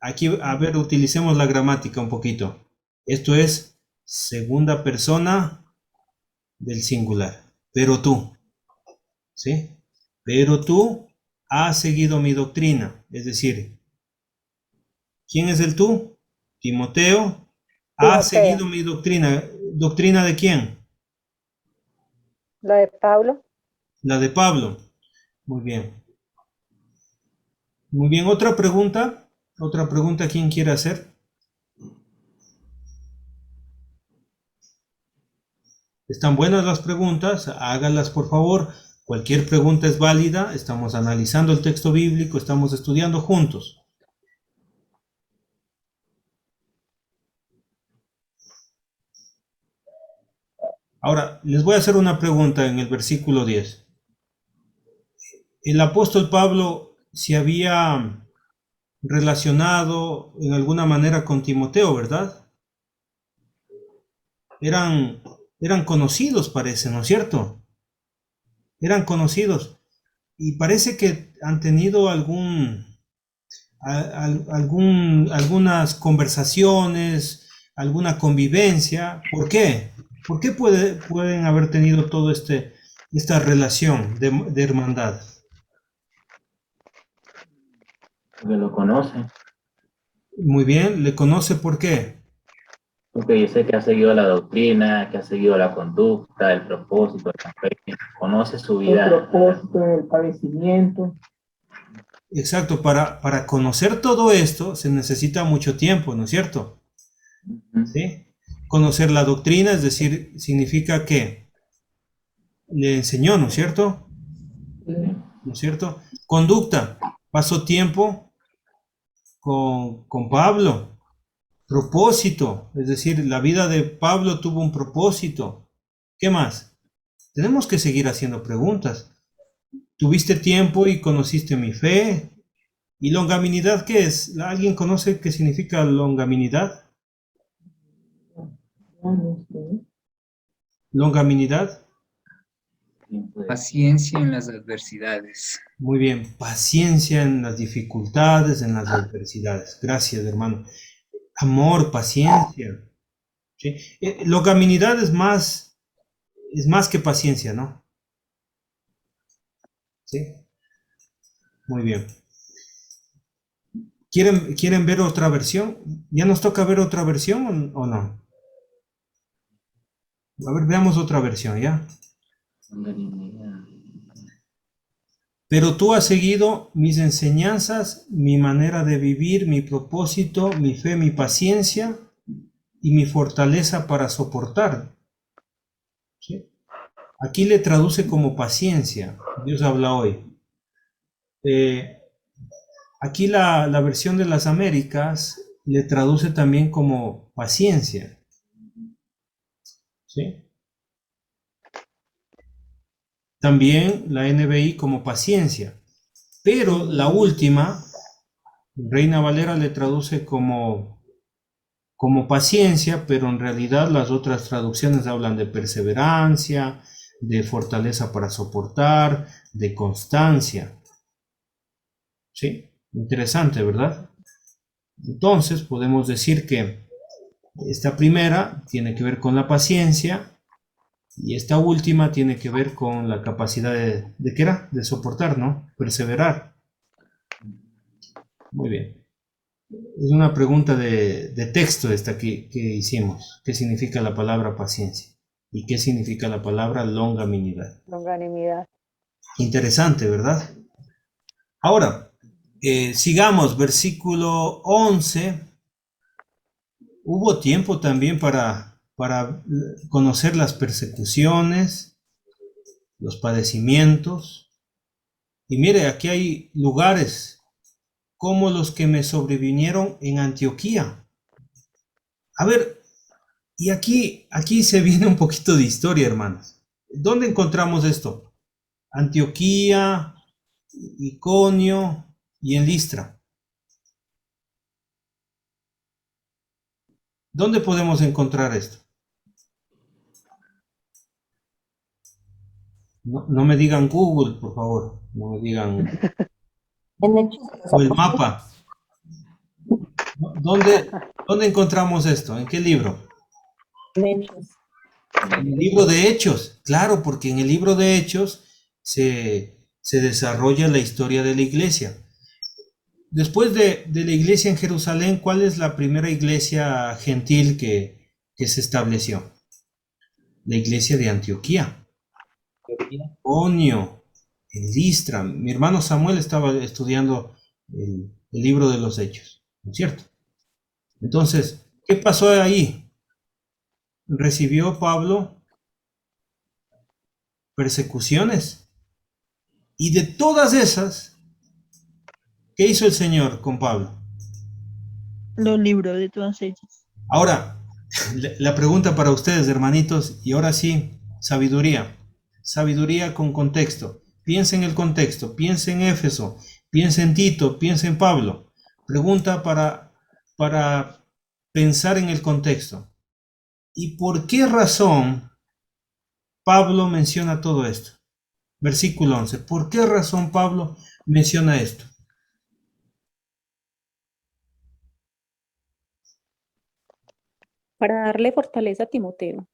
Aquí, a ver, utilicemos la gramática un poquito. Esto es segunda persona del singular. Pero tú, ¿sí? Pero tú has seguido mi doctrina. Es decir, ¿quién es el tú? Timoteo ha seguido mi doctrina. ¿Doctrina de quién? La de Pablo. La de Pablo. Muy bien. Muy bien, otra pregunta. ¿Quién quiere hacer? Están buenas las preguntas, háganlas por favor. Cualquier pregunta es válida. Estamos analizando el texto bíblico, estamos estudiando juntos. Ahora, les voy a hacer una pregunta en el versículo 10. El apóstol Pablo se había relacionado en alguna manera con Timoteo, ¿verdad? Eran conocidos, parece, ¿no es cierto? Eran conocidos. Y parece que han tenido algunas conversaciones, alguna convivencia. ¿Por qué? ¿Por qué pueden haber tenido toda esta relación de hermandad? Porque lo conoce. Muy bien, ¿le conoce por qué? Porque dice que ha seguido la doctrina, que ha seguido la conducta, el propósito, la fe, conoce su vida. El propósito, el padecimiento. Exacto, para conocer todo esto se necesita mucho tiempo, ¿no es cierto? ¿Sí? Conocer la doctrina, es decir, significa que le enseñó, ¿no es cierto? ¿No es cierto? Conducta, pasó tiempo con Pablo. Propósito, es decir, la vida de Pablo tuvo un propósito. ¿Qué más? Tenemos que seguir haciendo preguntas. ¿Tuviste tiempo y conociste mi fe? ¿Y longanimidad qué es? ¿Alguien conoce qué significa longanimidad? ¿Longanimidad? Paciencia en las adversidades. Muy bien, paciencia en las dificultades, en las adversidades. Gracias, hermano. Amor, paciencia. ¿Sí? Longanimidad es más que paciencia, ¿no? ¿Sí? Muy bien. ¿Quieren ver otra versión? ¿Ya nos toca ver otra versión o no? A ver, veamos otra versión, ¿ya? Pero tú has seguido mis enseñanzas, mi manera de vivir, mi propósito, mi fe, mi paciencia y mi fortaleza para soportar. ¿Sí? Aquí le traduce como paciencia. Dios habla hoy. Aquí la versión de las Américas le traduce también como paciencia. ¿Sí? También la NBI como paciencia. Pero la última, Reina Valera, le traduce como paciencia, pero en realidad las otras traducciones hablan de perseverancia, de fortaleza para soportar, de constancia. ¿Sí? Interesante, ¿verdad? Entonces podemos decir que esta primera tiene que ver con la paciencia y esta última tiene que ver con la capacidad ¿de qué era? De soportar, ¿no? Perseverar. Muy bien. Es una pregunta de texto esta que hicimos. ¿Qué significa la palabra paciencia? ¿Y qué significa la palabra longanimidad? Longanimidad. Interesante, ¿verdad? Ahora, sigamos, versículo 11. Hubo tiempo también para conocer las persecuciones, los padecimientos. Y mire, aquí hay lugares como los que me sobrevinieron en Antioquía. A ver, y aquí se viene un poquito de historia, hermanos. ¿Dónde encontramos esto? Antioquía, Iconio y en Listra. ¿Dónde podemos encontrar esto? No me digan Google, por favor. No me digan... O el mapa. ¿Dónde encontramos esto? ¿En qué libro? En el libro de Hechos. Claro, porque en el libro de Hechos se desarrolla la historia de la iglesia. Después de la iglesia en Jerusalén, ¿cuál es la primera iglesia gentil que se estableció? La iglesia de Antioquía. Iconio, en Listra. Mi hermano Samuel estaba estudiando el libro de los Hechos, ¿no es cierto? Entonces, ¿qué pasó ahí? ¿Recibió Pablo persecuciones? Y de todas esas, ¿qué hizo el Señor con Pablo? Los libros de todas ellas. Ahora, la pregunta para ustedes, hermanitos, y ahora sí, sabiduría. Sabiduría con contexto. Piensa en el contexto, piensa en Éfeso, piensa en Tito, piensa en Pablo. Pregunta para pensar en el contexto. ¿Y por qué razón Pablo menciona todo esto? Versículo 11. ¿Por qué razón Pablo menciona esto? Para darle fortaleza a Timoteo.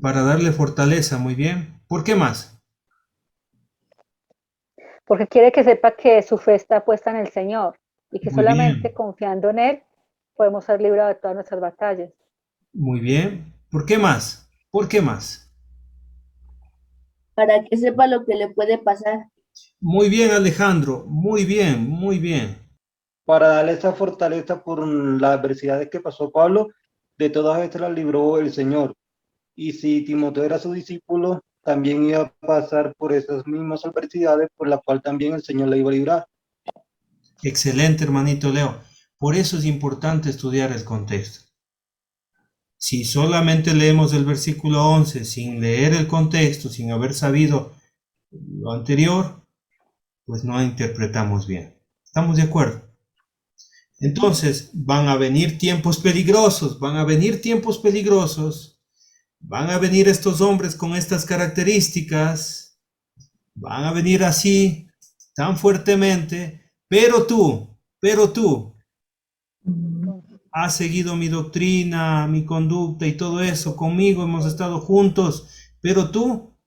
Para darle fortaleza, muy bien. ¿Por qué más? Porque quiere que sepa que su fe está puesta en el Señor y que Muy solamente bien. confiando en Él podemos ser librados de todas nuestras batallas. Muy bien. ¿Por qué más? ¿Por qué más? Para que sepa lo que le puede pasar. Muy bien, Alejandro. Muy bien, muy bien. Para darle esa fortaleza por las adversidades que pasó Pablo, de todas estas las libró el Señor. Y si Timoteo era su discípulo, también iba a pasar por esas mismas adversidades por las cuales también el Señor le iba a librar. Excelente, hermanito Leo. Por eso es importante estudiar el contexto. Si solamente leemos el versículo 11 sin leer el contexto, sin haber sabido lo anterior, pues no interpretamos bien. ¿Estamos de acuerdo? Entonces, van a venir tiempos peligrosos, Van a venir estos hombres con estas características, van a venir así, tan fuertemente, pero tú has seguido mi doctrina, mi conducta y todo eso, conmigo hemos estado juntos, pero tú,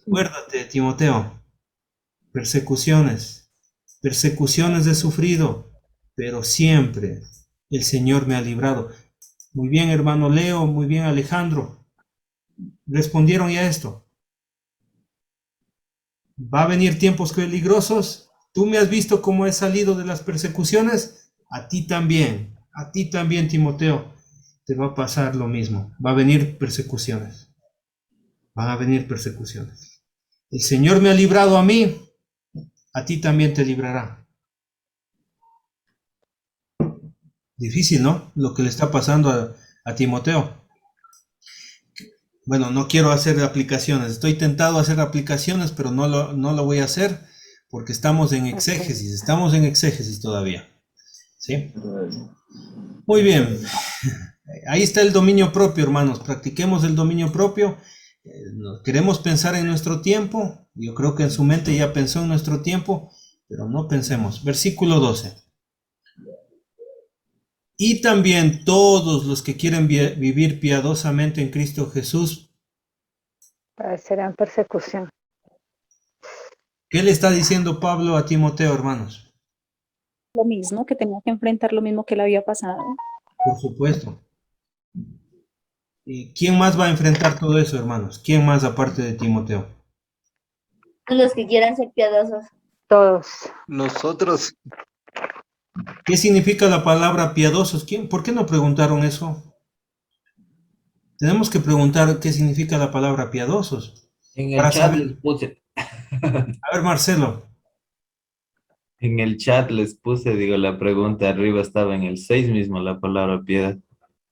acuérdate, Timoteo, persecuciones he sufrido, pero siempre el Señor me ha librado. Muy bien, hermano Leo, muy bien, Alejandro. ¿Respondieron ya esto? ¿Va a venir tiempos peligrosos? ¿Tú me has visto cómo he salido de las persecuciones? A ti también, Timoteo, te va a pasar lo mismo. Va a venir persecuciones. Van a venir persecuciones. El Señor me ha librado a mí, a ti también te librará. Difícil, ¿no? Lo que le está pasando a Timoteo. Bueno, no quiero hacer aplicaciones. Estoy tentado a hacer aplicaciones, pero no lo voy a hacer porque estamos en exégesis. Estamos en exégesis todavía. ¿Sí? Muy bien. Ahí está el dominio propio, hermanos. Practiquemos el dominio propio. Queremos pensar en nuestro tiempo. Yo creo que en su mente ya pensó en nuestro tiempo, pero no pensemos. Versículo 12. Y también todos los que quieren vivir piadosamente en Cristo Jesús. Padecerán persecución. ¿Qué le está diciendo Pablo a Timoteo, hermanos? Lo mismo, que tenía que enfrentar lo mismo que le había pasado. Por supuesto. ¿Y quién más va a enfrentar todo eso, hermanos? ¿Quién más aparte de Timoteo? Los que quieran ser piadosos. Todos. Nosotros. ¿Qué significa la palabra piadosos? ¿Por qué no preguntaron eso? Tenemos que preguntar qué significa la palabra piadosos. En el chat les puse. A ver, Marcelo. En el chat les puse, la pregunta arriba estaba en el 6 mismo, la palabra piedad.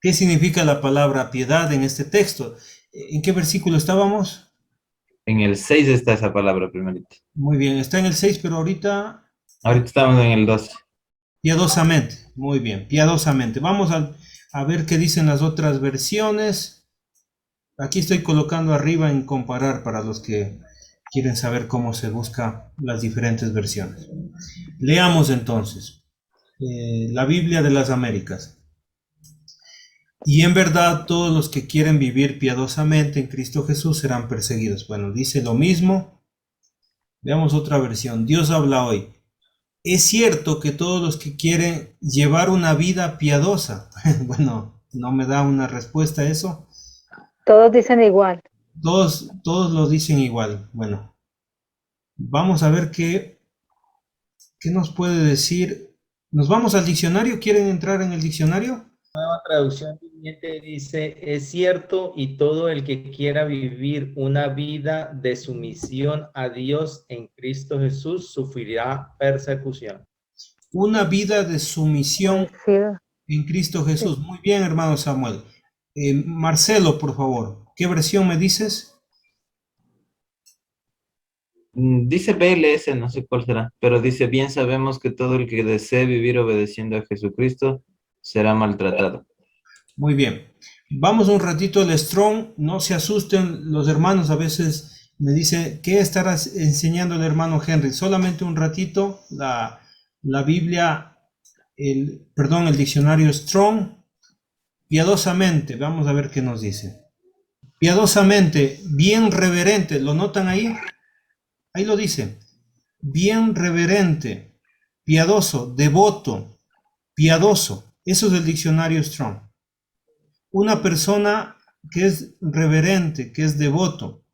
¿Qué significa la palabra piedad en este texto? ¿En qué versículo estábamos? En el 6 está esa palabra primerita. Muy bien, está en el 6, pero ahorita... Ahorita estamos en el 12. Piadosamente, muy bien, piadosamente. Vamos a ver qué dicen las otras versiones. Aquí estoy colocando arriba en comparar para los que quieren saber cómo se busca las diferentes versiones. Leamos entonces la Biblia de las Américas. Y en verdad todos los que quieren vivir piadosamente en Cristo Jesús serán perseguidos. Bueno, dice lo mismo. Veamos otra versión. Dios habla hoy. Es cierto que todos los que quieren llevar una vida piadosa, bueno, no me da una respuesta a eso. Todos dicen igual. Todos lo dicen igual. Bueno, vamos a ver qué nos puede decir. ¿Nos vamos al diccionario? ¿Quieren entrar en el diccionario? Nueva traducción viviente dice, es cierto y todo el que quiera vivir una vida de sumisión a Dios en Cristo Jesús sufrirá persecución. Una vida de sumisión en Cristo Jesús. Muy bien, hermano Samuel. Marcelo, por favor, ¿qué versión me dices? Dice BLS, no sé cuál será, pero dice, bien sabemos que todo el que desee vivir obedeciendo a Jesucristo será maltratado. Muy bien. Vamos un ratito al Strong. No se asusten los hermanos. A veces me dice, ¿qué estarás enseñando el hermano Henry? Solamente un ratito. La Biblia, el diccionario Strong. Piadosamente. Vamos a ver qué nos dice. Piadosamente, bien reverente. ¿Lo notan ahí? Ahí lo dice. Bien reverente, piadoso, devoto, piadoso. Eso es el diccionario Strong. Una persona que es reverente, que es devoto.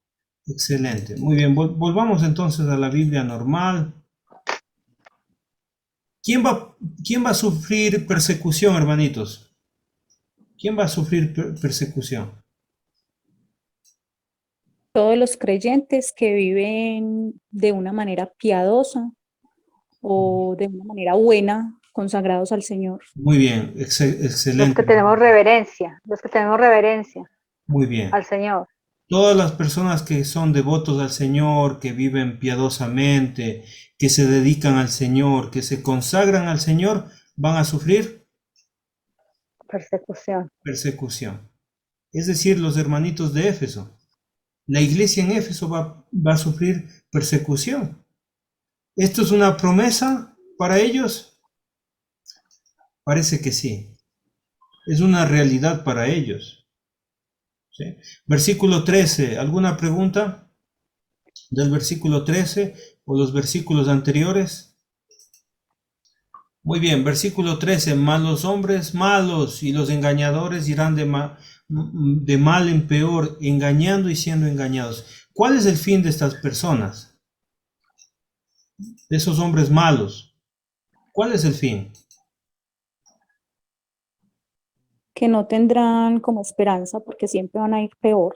Excelente. Muy bien, volvamos entonces a la Biblia normal. ¿Quién va a sufrir persecución, hermanitos? ¿Quién va a sufrir persecución? Todos los creyentes que viven de una manera piadosa o de una manera buena, consagrados al Señor. Muy bien, excelente. Los que tenemos reverencia, Muy bien. al Señor. Todas las personas que son devotos al Señor, que viven piadosamente, que se dedican al Señor, que se consagran al Señor, van a sufrir persecución. persecución. es decir, los hermanitos de Éfeso. La iglesia en Éfeso va a sufrir persecución. ¿Esto es una promesa para ellos? Parece que sí. Es una realidad para ellos. ¿Sí? Versículo 13. ¿Alguna pregunta del versículo 13 o los versículos anteriores? Muy bien, versículo 13. Mas los hombres malos y los engañadores irán de mal en peor, engañando y siendo engañados. ¿Cuál es el fin de estas personas? De esos hombres malos. ¿Cuál es el fin? Que no tendrán como esperanza porque siempre van a ir peor.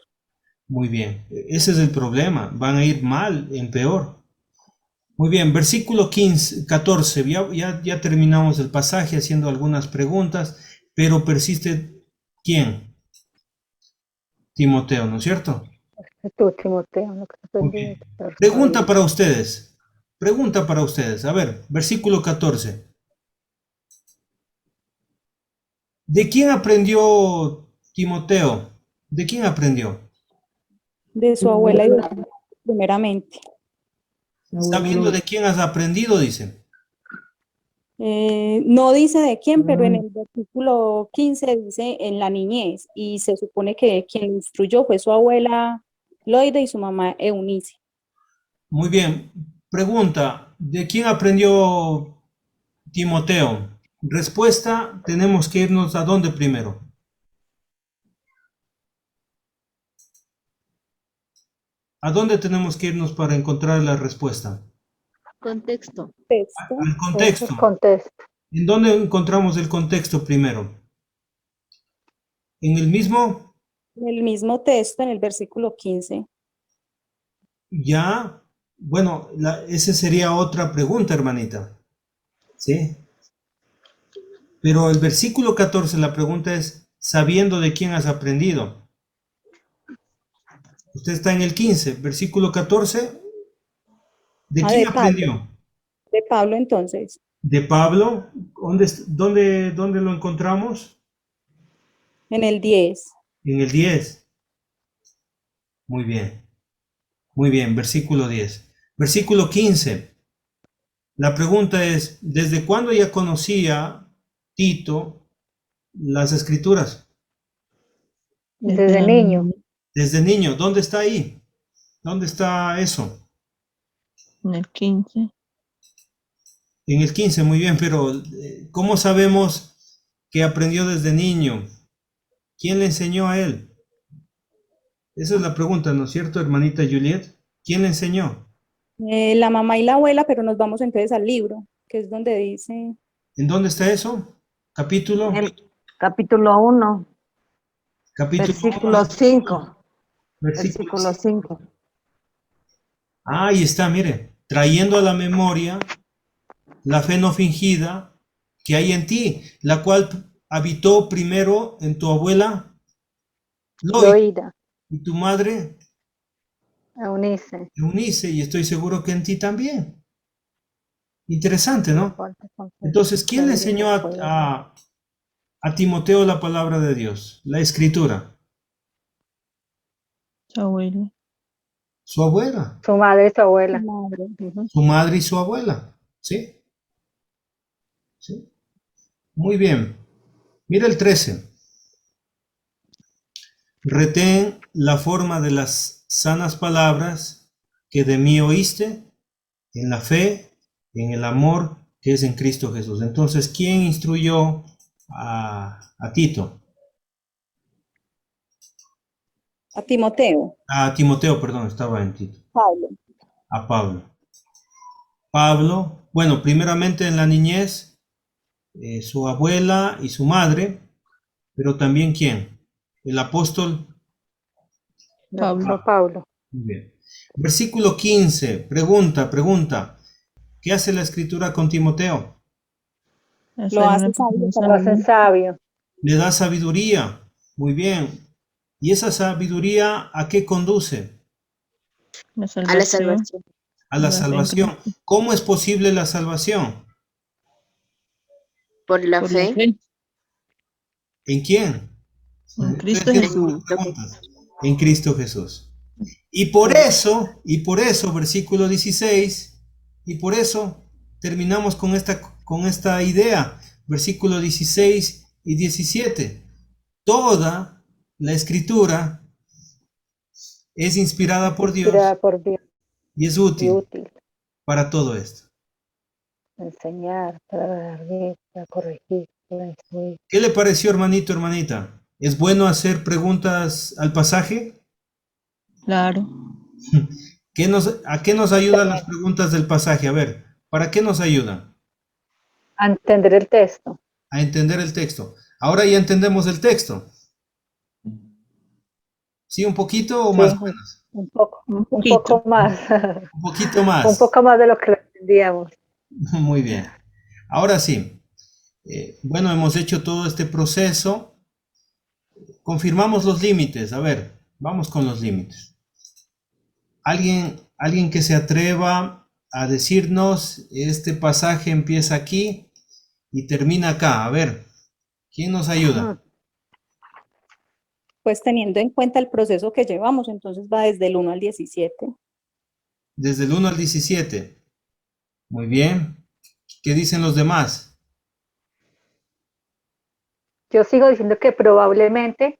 Muy bien, ese es el problema, van a ir mal, en peor. Muy bien, versículo 14, ya terminamos el pasaje haciendo algunas preguntas, pero persiste ¿quién? Timoteo, ¿no es cierto? Tú, Timoteo, lo que estoy Okay. Pregunta para ustedes, a ver, versículo 14. ¿De quién aprendió Timoteo? ¿De quién aprendió? De su abuela y de su madre, primeramente. Sabiendo de quién has aprendido, dice. No dice de quién, pero en el versículo 15 dice en la niñez, y se supone que quien lo instruyó fue su abuela Loide y su mamá Eunice. Muy bien. Pregunta, ¿de quién aprendió Timoteo? Respuesta, tenemos que irnos ¿a dónde primero? ¿A dónde tenemos que irnos para encontrar la respuesta? Contexto. Al contexto. Contexto. ¿En dónde encontramos el contexto primero? ¿En el mismo? En el mismo texto, en el versículo 15. Ya, bueno, esa sería otra pregunta, hermanita. ¿Sí? Pero el versículo 14, la pregunta es, sabiendo de quién has aprendido. Usted está en el 15, versículo 14. ¿De quién aprendió? De Pablo, entonces. ¿De Pablo? ¿Dónde lo encontramos? En el 10. En el 10. Muy bien. Muy bien, versículo 10. Versículo 15. La pregunta es, ¿desde cuándo ya conocía Tito las escrituras? Desde niño. Desde niño. ¿Dónde está ahí? ¿Dónde está eso? En el 15. En el 15, muy bien, pero ¿cómo sabemos que aprendió desde niño? ¿Quién le enseñó a él? Esa es la pregunta, ¿no es cierto, hermanita Juliet? ¿Quién le enseñó? La mamá y la abuela, pero nos vamos entonces al libro, que es donde dice... ¿En dónde está eso? ¿Capítulo? Capítulo 1. Versículo 5. Versículo 5. Ahí está, mire. Trayendo a la memoria la fe no fingida que hay en ti, la cual habitó primero en tu abuela Loida y tu madre Eunice, y estoy seguro que en ti también. Interesante, ¿no? Entonces, ¿quién le enseñó a Timoteo la palabra de Dios? La escritura. Su abuela. Su abuela. Su madre y su abuela. Su madre y su abuela. ¿Sí? ¿Sí? Muy bien. Mira el 13. Retén la forma de las sanas palabras que de mí oíste, en la fe, en el amor que es en Cristo Jesús. Entonces, ¿quién instruyó a Tito? A Timoteo. A Timoteo, perdón, estaba en Tito. Pablo. A Pablo. Pablo, bueno, primeramente en la niñez, su abuela y su madre, pero también ¿quién? El apóstol Pablo. Muy bien. Versículo 15, pregunta. ¿Qué hace la escritura con Timoteo? Lo hace sabio. Lo hace sabio. Le da sabiduría. Muy bien. ¿Y esa sabiduría a qué conduce? A la salvación. A la salvación. ¿Cómo es posible la salvación? Por la fe. ¿En quién? En Cristo Estoy haciendo Jesús. unas preguntas. En Cristo Jesús. Y por eso, versículo 16, y por eso terminamos con esta idea, versículo 16 y 17. Toda la escritura es inspirada por Dios y es útil para todo esto. Enseñar, para dar bien, para corregir, para instruir. ¿Qué le pareció, hermanito, hermanita? ¿Es bueno hacer preguntas al pasaje? Claro. ¿A qué nos ayudan las preguntas del pasaje? A ver, ¿para qué nos ayudan? A entender el texto. A entender el texto. Ahora ya entendemos el texto. ¿Sí, un poquito o Sí, más o menos? un poco más. Un poquito más. Un poco más de lo que entendíamos. Muy bien. Ahora sí. Bueno, hemos hecho todo este proceso. Confirmamos los límites. A ver, vamos con los límites. Alguien que se atreva a decirnos, este pasaje empieza aquí y termina acá. A ver, ¿quién nos ayuda? Pues teniendo en cuenta el proceso que llevamos, entonces va desde el 1 al 17. Desde el 1 al 17. Muy bien. ¿Qué dicen los demás? Yo sigo diciendo que probablemente,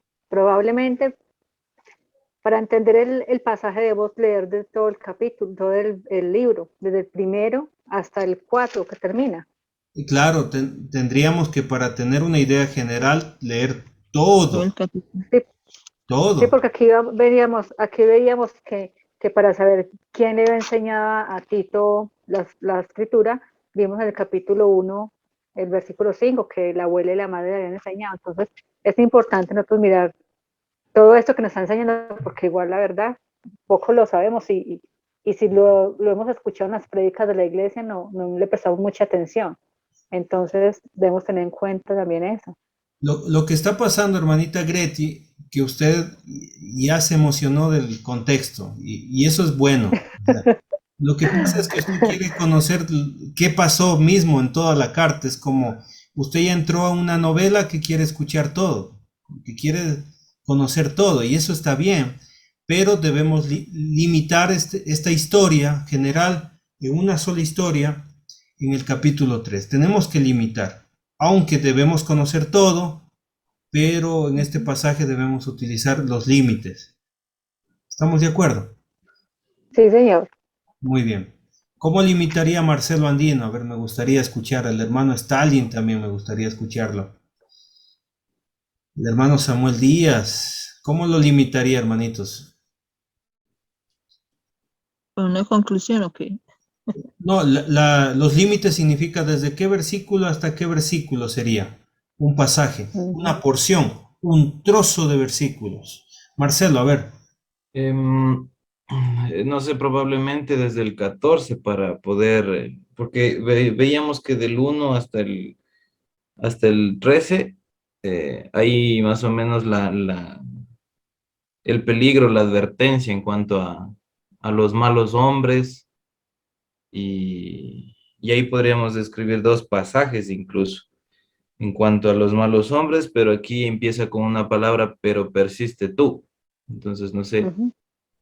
para entender el pasaje debemos leer de todo el capítulo, todo el libro, desde el primero hasta el 4 que termina. Y claro, tendríamos que para tener una idea general leer todo. Sí, Todo. sí, porque aquí veíamos que para saber quién le enseñaba a Tito la escritura, vimos en el capítulo 1, el versículo 5, que la abuela y la madre le habían enseñado. Entonces, es importante nosotros mirar todo esto que nos está enseñando, porque igual la verdad, poco lo sabemos y si lo hemos escuchado en las prédicas de la iglesia, no le prestamos mucha atención. Entonces, debemos tener en cuenta también eso. Lo que está pasando, hermanita Greti, que usted ya se emocionó del contexto y eso es bueno. Lo que pasa es que usted quiere conocer qué pasó mismo en toda la carta. Es como usted ya entró a una novela que quiere escuchar todo, que quiere conocer todo y eso está bien, pero debemos limitar esta historia general en una sola historia en el capítulo 3. Tenemos que limitar, aunque debemos conocer todo, pero en este pasaje debemos utilizar los límites. ¿Estamos de acuerdo? Sí, señor. Muy bien. ¿Cómo limitaría Marcelo Andino? A ver, me gustaría escuchar. El hermano Stalin también me gustaría escucharlo. El hermano Samuel Díaz. ¿Cómo lo limitaría, hermanitos? ¿Con una conclusión o qué? No, los límites significa desde qué versículo hasta qué versículo sería. Un pasaje, una porción, un trozo de versículos. Marcelo, a ver. No sé, probablemente desde el 14 para poder, porque veíamos que del 1 hasta el 13, hay más o menos el peligro, la advertencia en cuanto a los malos hombres, y ahí podríamos describir dos pasajes incluso en cuanto a los malos hombres, pero aquí empieza con una palabra, pero persiste tú. Entonces, no sé.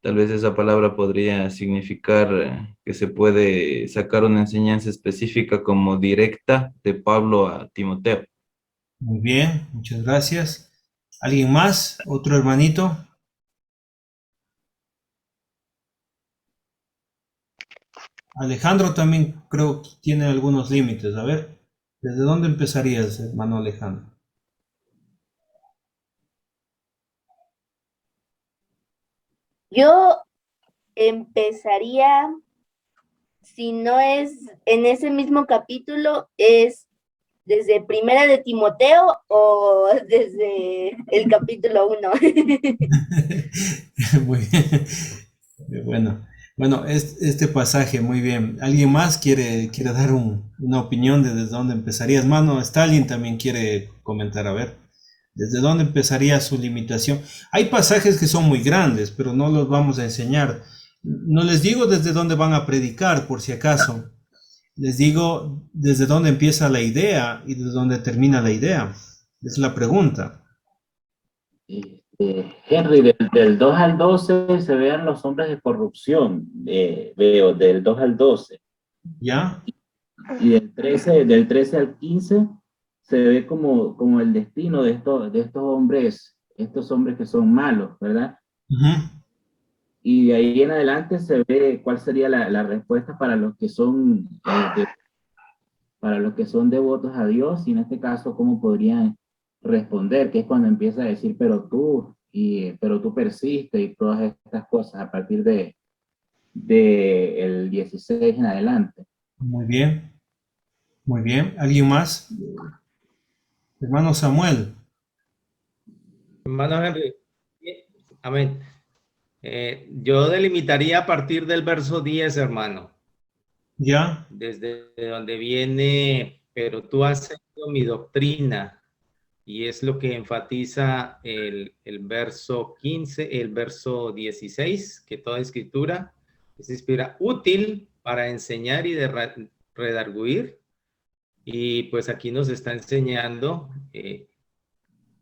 Tal vez esa palabra podría significar que se puede sacar una enseñanza específica como directa de Pablo a Timoteo. Muy bien, muchas gracias. ¿Alguien más? ¿Otro hermanito? Alejandro también creo que tiene algunos límites. A ver, ¿desde dónde empezarías, hermano Alejandro? Yo empezaría, si no es en ese mismo capítulo, es desde Primera de Timoteo o desde el capítulo 1. Muy bien. Bueno, este pasaje, muy bien. ¿Alguien más quiere dar una opinión de desde dónde empezaría? Hermano Stalin también quiere comentar, a ver, ¿desde dónde empezaría su limitación? Hay pasajes que son muy grandes, pero no los vamos a enseñar. No les digo desde dónde van a predicar, por si acaso. Les digo desde dónde empieza la idea y desde dónde termina la idea. Es la pregunta. Henry, del 2 al 12 se vean los hombres de corrupción, veo, del 2 al 12. ¿Ya? Y del 13 al 15 se ve como el destino de estos hombres que son malos, ¿verdad? Y de ahí en adelante se ve cuál sería la respuesta para los que son devotos a Dios, y en este caso cómo podrían responder, que es cuando empieza a decir pero tú persiste y todas estas cosas a partir de el 16 en adelante. Muy bien. Muy bien. ¿Alguien más? Hermano Samuel. Hermano Henry, amén. Yo delimitaría a partir del verso 10, hermano. ¿Ya? Desde donde viene, pero tú has seguido mi doctrina, y es lo que enfatiza el verso 15, el verso 16, que toda escritura es inspirada, útil para enseñar y de redarguir, y pues aquí nos está enseñando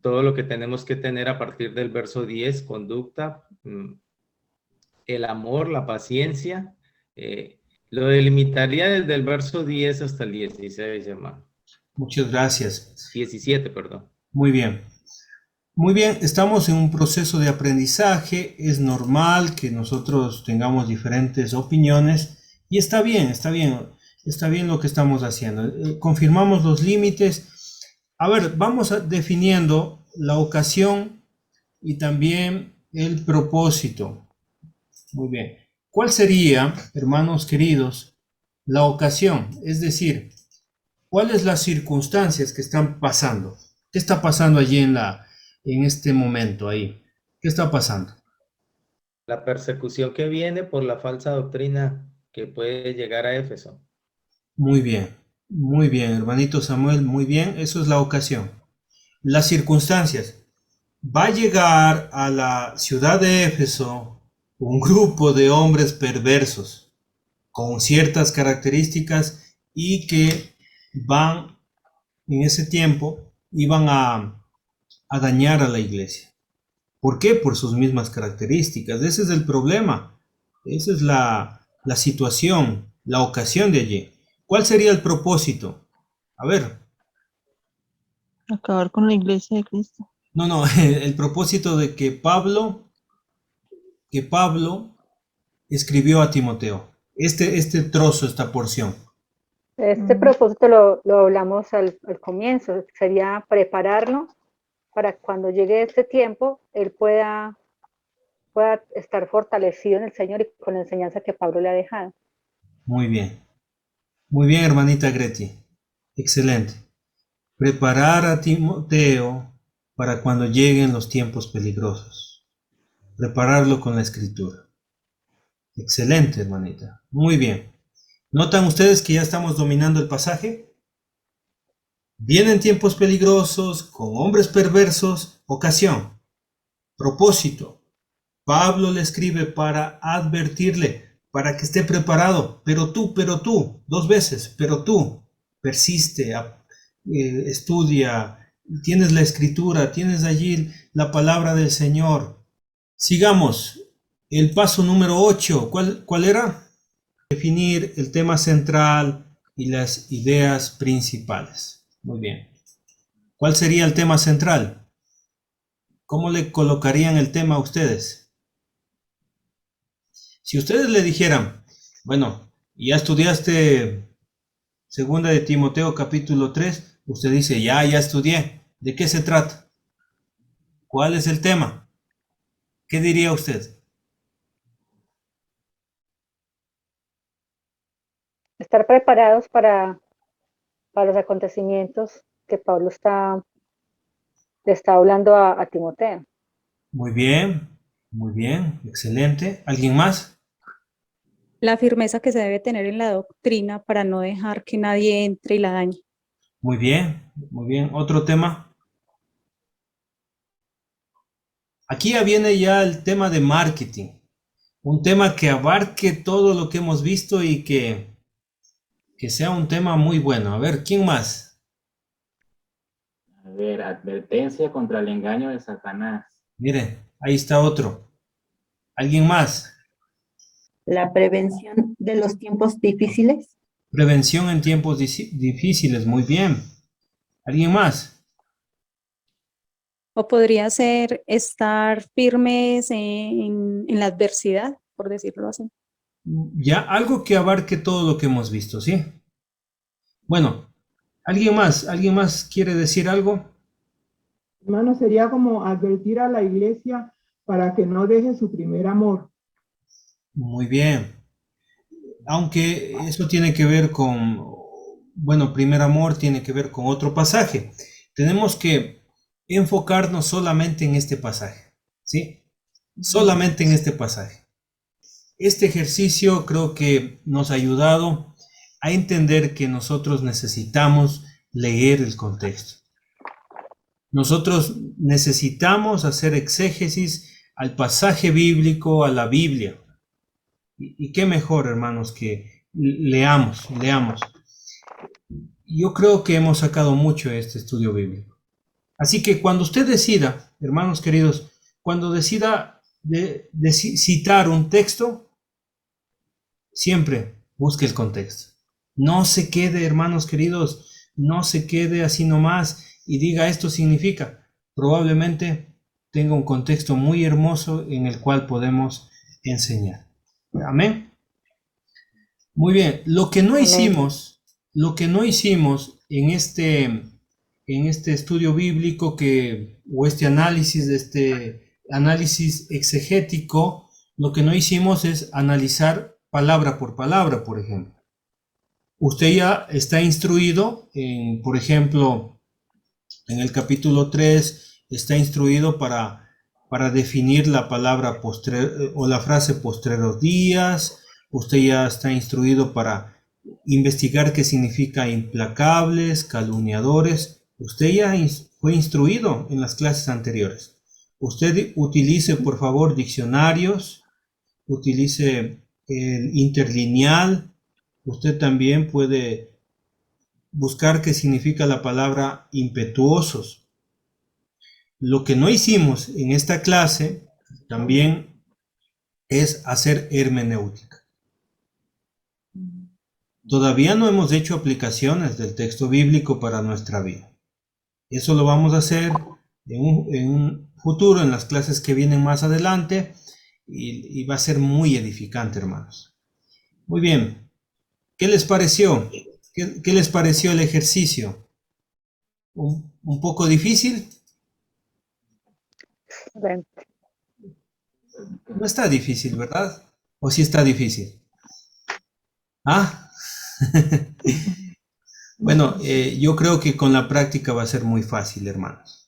todo lo que tenemos que tener a partir del verso 10, conducta, el amor, la paciencia. Lo delimitaría desde el verso 10 hasta el 16, hermano. Muchas gracias. 17, perdón. Muy bien. Muy bien, estamos en un proceso de aprendizaje. Es normal que nosotros tengamos diferentes opiniones y está bien lo que estamos haciendo. Confirmamos los límites. A ver, vamos definiendo la ocasión y también el propósito. Muy bien. ¿Cuál sería, hermanos queridos, la ocasión? Es decir, ¿cuáles las circunstancias que están pasando? ¿Qué está pasando allí en este momento ahí? ¿Qué está pasando? La persecución que viene por la falsa doctrina que puede llegar a Éfeso. Muy bien, hermanito Samuel, muy bien, eso es la ocasión. Las circunstancias. Va a llegar a la ciudad de Éfeso un grupo de hombres perversos con ciertas características y que van, en ese tiempo, iban a dañar a la iglesia. ¿Por qué? Por sus mismas características. Ese es el problema. Esa es la situación, la ocasión de allí. ¿Cuál sería el propósito? A ver. Acabar con la iglesia de Cristo. No, el propósito de que Pablo escribió a Timoteo. Este trozo, esta porción. Este propósito lo hablamos al comienzo, sería prepararlo para cuando llegue este tiempo, él pueda estar fortalecido en el Señor y con la enseñanza que Pablo le ha dejado. Muy bien, hermanita Greti. Excelente. Preparar a Timoteo para cuando lleguen los tiempos peligrosos. Prepararlo con la escritura. Excelente, hermanita. Muy bien. ¿Notan ustedes que ya estamos dominando el pasaje? Vienen tiempos peligrosos, con hombres perversos, ocasión, propósito. Pablo le escribe para advertirle, para que esté preparado. Pero tú, 2 veces, pero tú, persiste, estudia, tienes la escritura, tienes allí la palabra del Señor. Sigamos. El paso número 8, ¿cuál era? Definir el tema central y las ideas principales. Muy bien. ¿Cuál sería el tema central? ¿Cómo le colocarían el tema a ustedes? Si ustedes le dijeran, bueno, ya estudiaste 2 de Timoteo capítulo 3, usted dice, ya estudié. ¿De qué se trata? ¿Cuál es el tema? ¿Qué diría usted? Estar preparados para los acontecimientos que Pablo le está hablando a Timoteo. Muy bien, excelente. ¿Alguien más? La firmeza que se debe tener en la doctrina para no dejar que nadie entre y la dañe. Muy bien. ¿Otro tema? Aquí ya viene ya el tema de marketing. Un tema que abarque todo lo que hemos visto y que sea un tema muy bueno. A ver, ¿quién más? A ver, advertencia contra el engaño de Satanás. Miren, ahí está otro. ¿Alguien más? La prevención de los tiempos difíciles. Prevención en tiempos difíciles, muy bien. ¿Alguien más? O podría ser estar firmes en la adversidad, por decirlo así. Ya, algo que abarque todo lo que hemos visto, ¿sí? Bueno, ¿alguien más quiere decir algo? Hermano, sería como advertir a la iglesia para que no deje su primer amor. Muy bien. Aunque eso tiene que ver con, bueno, primer amor tiene que ver con otro pasaje. Tenemos que enfocarnos solamente en este pasaje, ¿sí? Solamente en este pasaje. Este ejercicio creo que nos ha ayudado a entender que nosotros necesitamos leer el contexto. Nosotros necesitamos hacer exégesis al pasaje bíblico, a la Biblia. Y qué mejor, hermanos, que leamos. Yo creo que hemos sacado mucho de este estudio bíblico. Así que cuando usted decida, hermanos queridos, cuando decida citar un texto, siempre busque el contexto. No se quede, hermanos queridos, no se quede así nomás y diga esto significa. Probablemente tenga un contexto muy hermoso en el cual podemos enseñar. Amén. Muy bien. Lo que no hicimos en este estudio bíblico o este análisis exegético, lo que no hicimos es analizar palabra por palabra, por ejemplo. Usted ya está instruido, por ejemplo, en el capítulo 3, está instruido para definir la palabra o la frase postreros días. Usted ya está instruido para investigar qué significa implacables, calumniadores. Usted ya fue instruido en las clases anteriores. Usted utilice, por favor, diccionarios, utilice el interlineal. Usted también puede buscar qué significa la palabra impetuosos. Lo que no hicimos en esta clase también es hacer hermenéutica. Todavía no hemos hecho aplicaciones del texto bíblico para nuestra vida. Eso lo vamos a hacer en un futuro, en las clases que vienen más adelante, y va a ser muy edificante, hermanos. Muy bien. ¿Qué les pareció? ¿Qué les pareció el ejercicio? ¿Un poco difícil? No está difícil, ¿verdad? ¿O sí está difícil? ¿Ah? Bueno, yo creo que con la práctica va a ser muy fácil, hermanos.